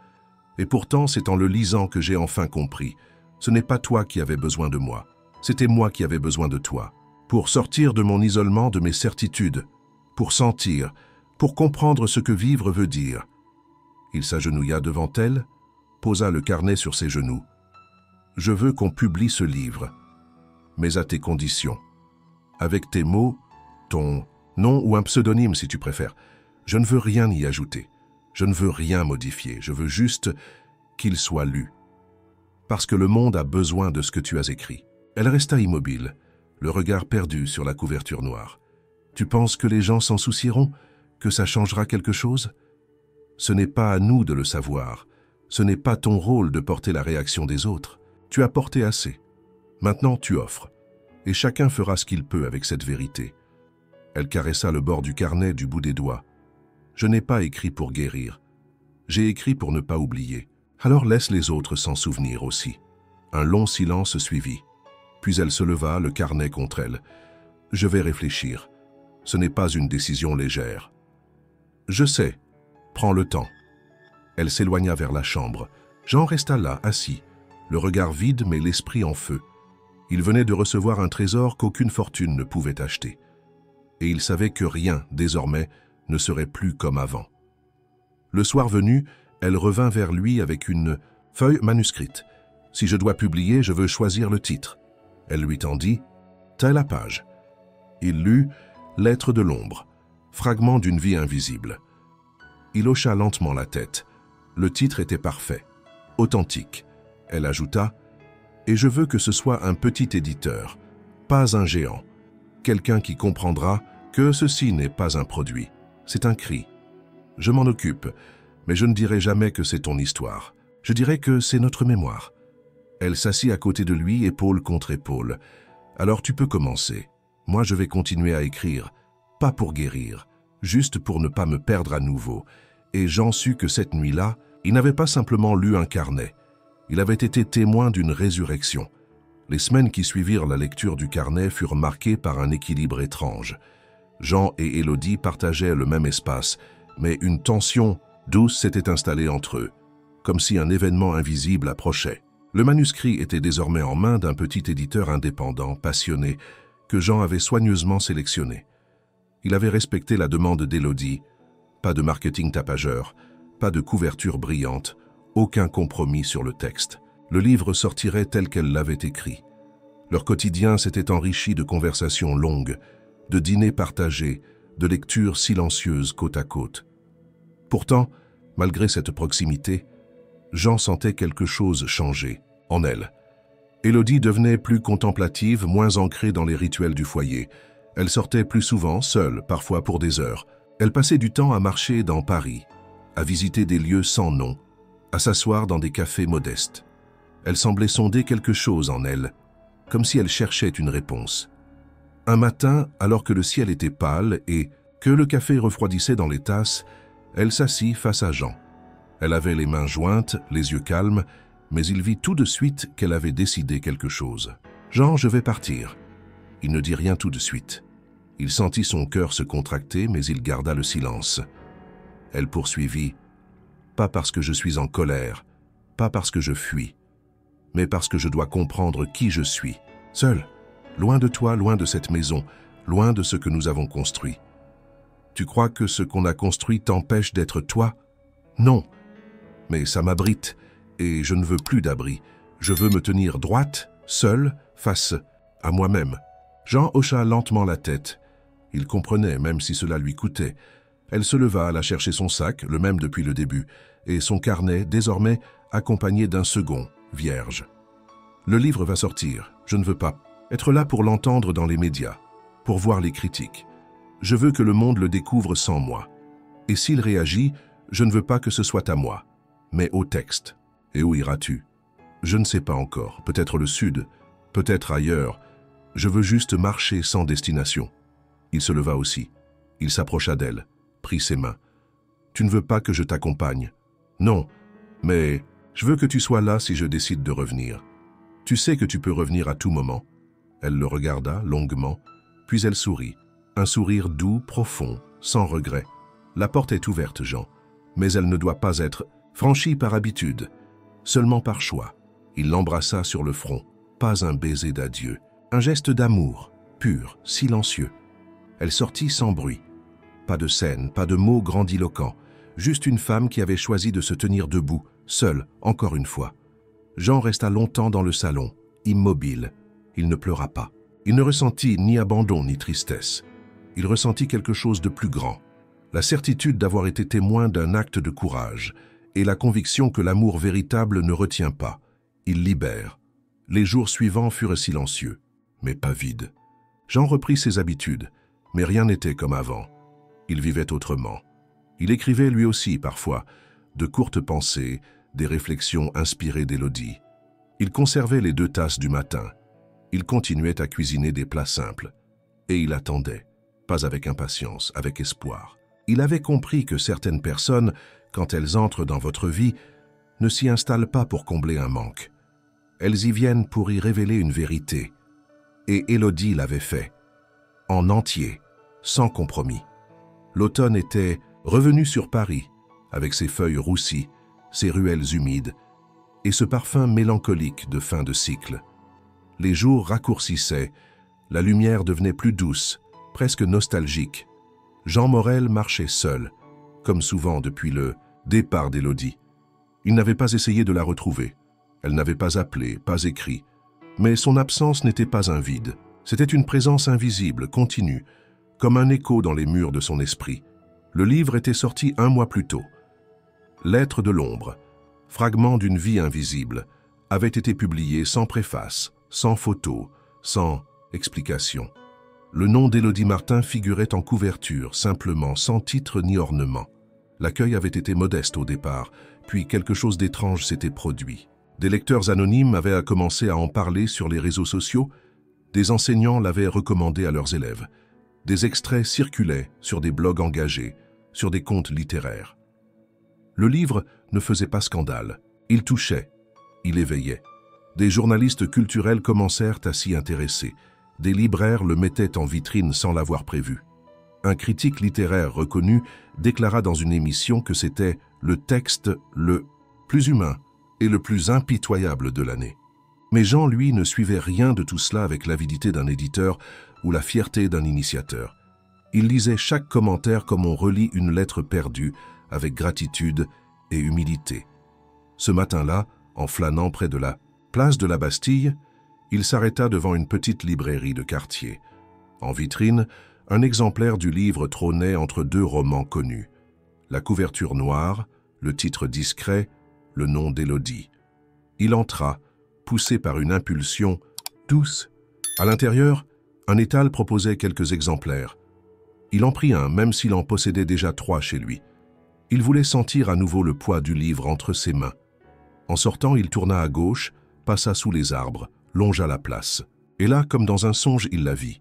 Et pourtant, c'est en le lisant que j'ai enfin compris. Ce n'est pas toi qui avais besoin de moi. C'était moi qui avais besoin de toi. Pour sortir de mon isolement, de mes certitudes. Pour sentir. Pour comprendre ce que vivre veut dire. Il s'agenouilla devant elle, posa le carnet sur ses genoux. « Je veux qu'on publie ce livre, mais à tes conditions. Avec tes mots, ton nom ou un pseudonyme si tu préfères. Je ne veux rien y ajouter. Je ne veux rien modifier. Je veux juste qu'il soit lu. Parce que le monde a besoin de ce que tu as écrit. » Elle resta immobile, le regard perdu sur la couverture noire. « Tu penses que les gens s'en soucieront? Que ça changera quelque chose? Ce n'est pas à nous de le savoir. Ce n'est pas ton rôle de porter la réaction des autres. Tu as porté assez. Maintenant, tu offres. Et chacun fera ce qu'il peut avec cette vérité. » Elle caressa le bord du carnet du bout des doigts. « Je n'ai pas écrit pour guérir. J'ai écrit pour ne pas oublier. Alors laisse les autres s'en souvenir aussi. » Un long silence suivit. Puis elle se leva, le carnet contre elle. « Je vais réfléchir. Ce n'est pas une décision légère. »« Je sais. Prends le temps. » Elle s'éloigna vers la chambre. Jean resta là, assis, le regard vide mais l'esprit en feu. Il venait de recevoir un trésor qu'aucune fortune ne pouvait acheter. Et il savait que rien, désormais, ne serait plus comme avant. Le soir venu, elle revint vers lui avec une feuille manuscrite. « Si je dois publier, je veux choisir le titre. » Elle lui tendit « Telle la page. » Il lut « Lettre de l'ombre, fragment d'une vie invisible. » Il hocha lentement la tête. Le titre était parfait, authentique. Elle ajouta « Et je veux que ce soit un petit éditeur, pas un géant. Quelqu'un qui comprendra que ceci n'est pas un produit. C'est un cri. Je m'en occupe, mais je ne dirai jamais que c'est ton histoire. Je dirai que c'est notre mémoire. » Elle s'assit à côté de lui, épaule contre épaule. « Alors tu peux commencer. Moi je vais continuer à écrire, pas pour guérir, juste pour ne pas me perdre à nouveau. » Et Jean sut que cette nuit-là, il n'avait pas simplement lu un carnet. Il avait été témoin d'une résurrection. Les semaines qui suivirent la lecture du carnet furent marquées par un équilibre étrange. Jean et Élodie partageaient le même espace, mais une tension douce s'était installée entre eux, comme si un événement invisible approchait. Le manuscrit était désormais en main d'un petit éditeur indépendant, passionné, que Jean avait soigneusement sélectionné. Il avait respecté la demande d'Élodie. Pas de marketing tapageur, pas de couverture brillante, aucun compromis sur le texte. Le livre sortirait tel qu'elle l'avait écrit. Leur quotidien s'était enrichi de conversations longues, de dîners partagés, de lectures silencieuses côte à côte. Pourtant, malgré cette proximité, Jean sentait quelque chose changer en elle. Élodie devenait plus contemplative, moins ancrée dans les rituels du foyer. Elle sortait plus souvent, seule, parfois pour des heures. Elle passait du temps à marcher dans Paris, à visiter des lieux sans nom, à s'asseoir dans des cafés modestes. Elle semblait sonder quelque chose en elle, comme si elle cherchait une réponse. Un matin, alors que le ciel était pâle et que le café refroidissait dans les tasses, elle s'assit face à Jean. Elle avait les mains jointes, les yeux calmes, mais il vit tout de suite qu'elle avait décidé quelque chose. « Jean, je vais partir. » Il ne dit rien tout de suite. Il sentit son cœur se contracter, mais il garda le silence. Elle poursuivit. « Pas parce que je suis en colère, pas parce que je fuis, mais parce que je dois comprendre qui je suis. Seul, loin de toi, loin de cette maison, loin de ce que nous avons construit. Tu crois que ce qu'on a construit t'empêche d'être toi? Non, mais ça m'abrite, et je ne veux plus d'abri. Je veux me tenir droite, seule, face à moi-même. » Jean hocha lentement la tête. Il comprenait, même si cela lui coûtait. Elle se leva, alla chercher son sac, le même depuis le début, et son carnet, désormais accompagné d'un second, vierge. « Le livre va sortir, je ne veux pas être là pour l'entendre dans les médias, pour voir les critiques. Je veux que le monde le découvre sans moi. Et s'il réagit, je ne veux pas que ce soit à moi, mais au texte. Et où iras-tu? Je ne sais pas encore, peut-être le sud, peut-être ailleurs. Je veux juste marcher sans destination. » Il se leva aussi. Il s'approcha d'elle, prit ses mains. « Tu ne veux pas que je t'accompagne? Non, mais je veux que tu sois là si je décide de revenir. Tu sais que tu peux revenir à tout moment. » Elle le regarda longuement, puis elle sourit. Un sourire doux, profond, sans regret. « La porte est ouverte, Jean, mais elle ne doit pas être Franchi par habitude, seulement par choix, il l'embrassa sur le front, pas un baiser d'adieu, un geste d'amour, pur, silencieux. Elle sortit sans bruit. Pas de scène, pas de mots grandiloquents, juste une femme qui avait choisi de se tenir debout, seule, encore une fois. Jean resta longtemps dans le salon, immobile. Il ne pleura pas. Il ne ressentit ni abandon ni tristesse. Il ressentit quelque chose de plus grand. La certitude d'avoir été témoin d'un acte de courage et la conviction que l'amour véritable ne retient pas. Il libère. Les jours suivants furent silencieux, mais pas vides. Jean reprit ses habitudes, mais rien n'était comme avant. Il vivait autrement. Il écrivait lui aussi parfois de courtes pensées, des réflexions inspirées d'Élodie. Il conservait les 2 tasses du matin. Il continuait à cuisiner des plats simples. Et il attendait, pas avec impatience, avec espoir. Il avait compris que certaines personnes, quand elles entrent dans votre vie, ne s'y installent pas pour combler un manque. Elles y viennent pour y révéler une vérité. Et Élodie l'avait fait, en entier, sans compromis. L'automne était revenu sur Paris, avec ses feuilles roussies, ses ruelles humides, et ce parfum mélancolique de fin de cycle. Les jours raccourcissaient, la lumière devenait plus douce, presque nostalgique. Jean Morel marchait seul, comme souvent depuis le départ d'Élodie. Il n'avait pas essayé de la retrouver. Elle n'avait pas appelé, pas écrit. Mais son absence n'était pas un vide. C'était une présence invisible, continue, comme un écho dans les murs de son esprit. Le livre était sorti 1 mois plus tôt. Lettres de l'ombre, fragment d'une vie invisible, avait été publié sans préface, sans photo, sans explication. Le nom d'Élodie Martin figurait en couverture, simplement, sans titre ni ornement. L'accueil avait été modeste au départ, puis quelque chose d'étrange s'était produit. Des lecteurs anonymes avaient commencé à en parler sur les réseaux sociaux, des enseignants l'avaient recommandé à leurs élèves. Des extraits circulaient sur des blogs engagés, sur des comptes littéraires. Le livre ne faisait pas scandale. Il touchait, il éveillait. Des journalistes culturels commencèrent à s'y intéresser. Des libraires le mettaient en vitrine sans l'avoir prévu. Un critique littéraire reconnu déclara dans une émission que c'était le texte le plus humain et le plus impitoyable de l'année. Mais Jean, lui, ne suivait rien de tout cela avec l'avidité d'un éditeur ou la fierté d'un initiateur. Il lisait chaque commentaire comme on relit une lettre perdue, avec gratitude et humilité. Ce matin-là, en flânant près de la place de la Bastille, il s'arrêta devant une petite librairie de quartier. En vitrine, un exemplaire du livre trônait entre 2 romans connus. La couverture noire, le titre discret, le nom d'Élodie. Il entra, poussé par une impulsion douce. À l'intérieur, un étal proposait quelques exemplaires. Il en prit un, même s'il en possédait déjà 3 chez lui. Il voulait sentir à nouveau le poids du livre entre ses mains. En sortant, il tourna à gauche, passa sous les arbres, longea la place. Et là, comme dans un songe, il la vit,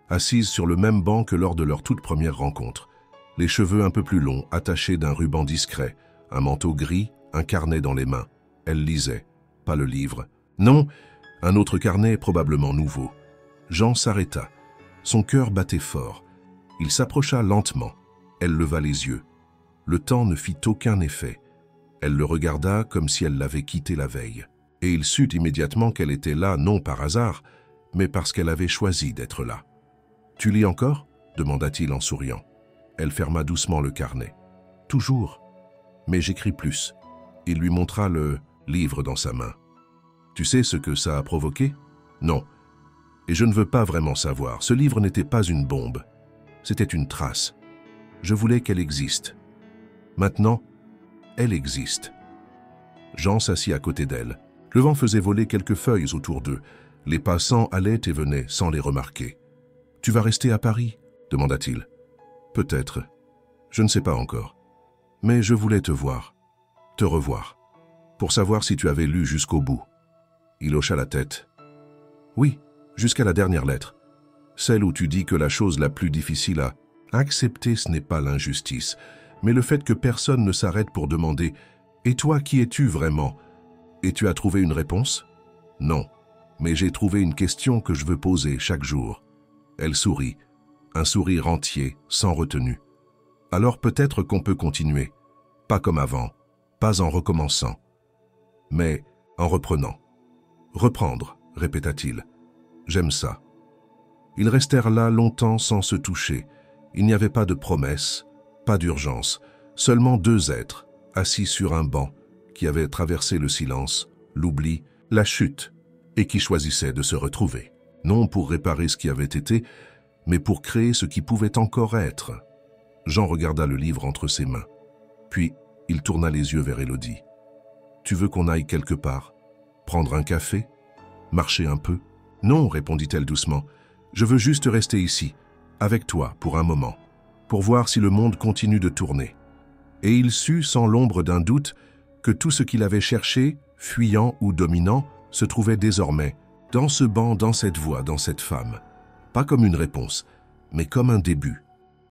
assise sur le même banc que lors de leur toute première rencontre. Les cheveux un peu plus longs, attachés d'un ruban discret, un manteau gris, un carnet dans les mains. Elle lisait, pas le livre. Non, un autre carnet probablement nouveau. Jean s'arrêta. Son cœur battait fort. Il s'approcha lentement. Elle leva les yeux. Le temps ne fit aucun effet. Elle le regarda comme si elle l'avait quitté la veille. Et il sut immédiatement qu'elle était là non par hasard, mais parce qu'elle avait choisi d'être là. « Tu lis encore » demanda-t-il en souriant. Elle ferma doucement le carnet. « Toujours. Mais j'écris plus. » Il lui montra le livre dans sa main. « Tu sais ce que ça a provoqué ?»« Non. Et je ne veux pas vraiment savoir. Ce livre n'était pas une bombe. C'était une trace. Je voulais qu'elle existe. Maintenant, elle existe. » Jean s'assit à côté d'elle. Le vent faisait voler quelques feuilles autour d'eux. Les passants allaient et venaient sans les remarquer. « Tu vas rester à Paris ?» demanda-t-il. « Peut-être. Je ne sais pas encore. Mais je voulais te voir, te revoir, pour savoir si tu avais lu jusqu'au bout. » Il hocha la tête. « Oui, jusqu'à la dernière lettre. Celle où tu dis que la chose la plus difficile à accepter, ce n'est pas l'injustice, mais le fait que personne ne s'arrête pour demander « Et toi, qui es-tu vraiment ?» Et tu as trouvé une réponse ? Non, mais j'ai trouvé une question que je veux poser chaque jour. Elle sourit, un sourire entier, sans retenue. Alors peut-être qu'on peut continuer, pas comme avant, pas en recommençant, mais en reprenant. « Reprendre », répéta-t-il. « J'aime ça. » Ils restèrent là longtemps sans se toucher. Il n'y avait pas de promesse, pas d'urgence, seulement deux êtres, assis sur un banc, qui avaient traversé le silence, l'oubli, la chute, et qui choisissaient de se retrouver. Non pour réparer ce qui avait été, mais pour créer ce qui pouvait encore être. Jean regarda le livre entre ses mains. Puis, il tourna les yeux vers Élodie. « Tu veux qu'on aille quelque part? Prendre un café? Marcher un peu ?»« Non, répondit-elle doucement. Je veux juste rester ici, avec toi, pour un moment, pour voir si le monde continue de tourner. » Et il sut, sans l'ombre d'un doute, que tout ce qu'il avait cherché, fuyant ou dominant, se trouvait désormais dans ce banc, dans cette voix, dans cette femme. Pas comme une réponse, mais comme un début.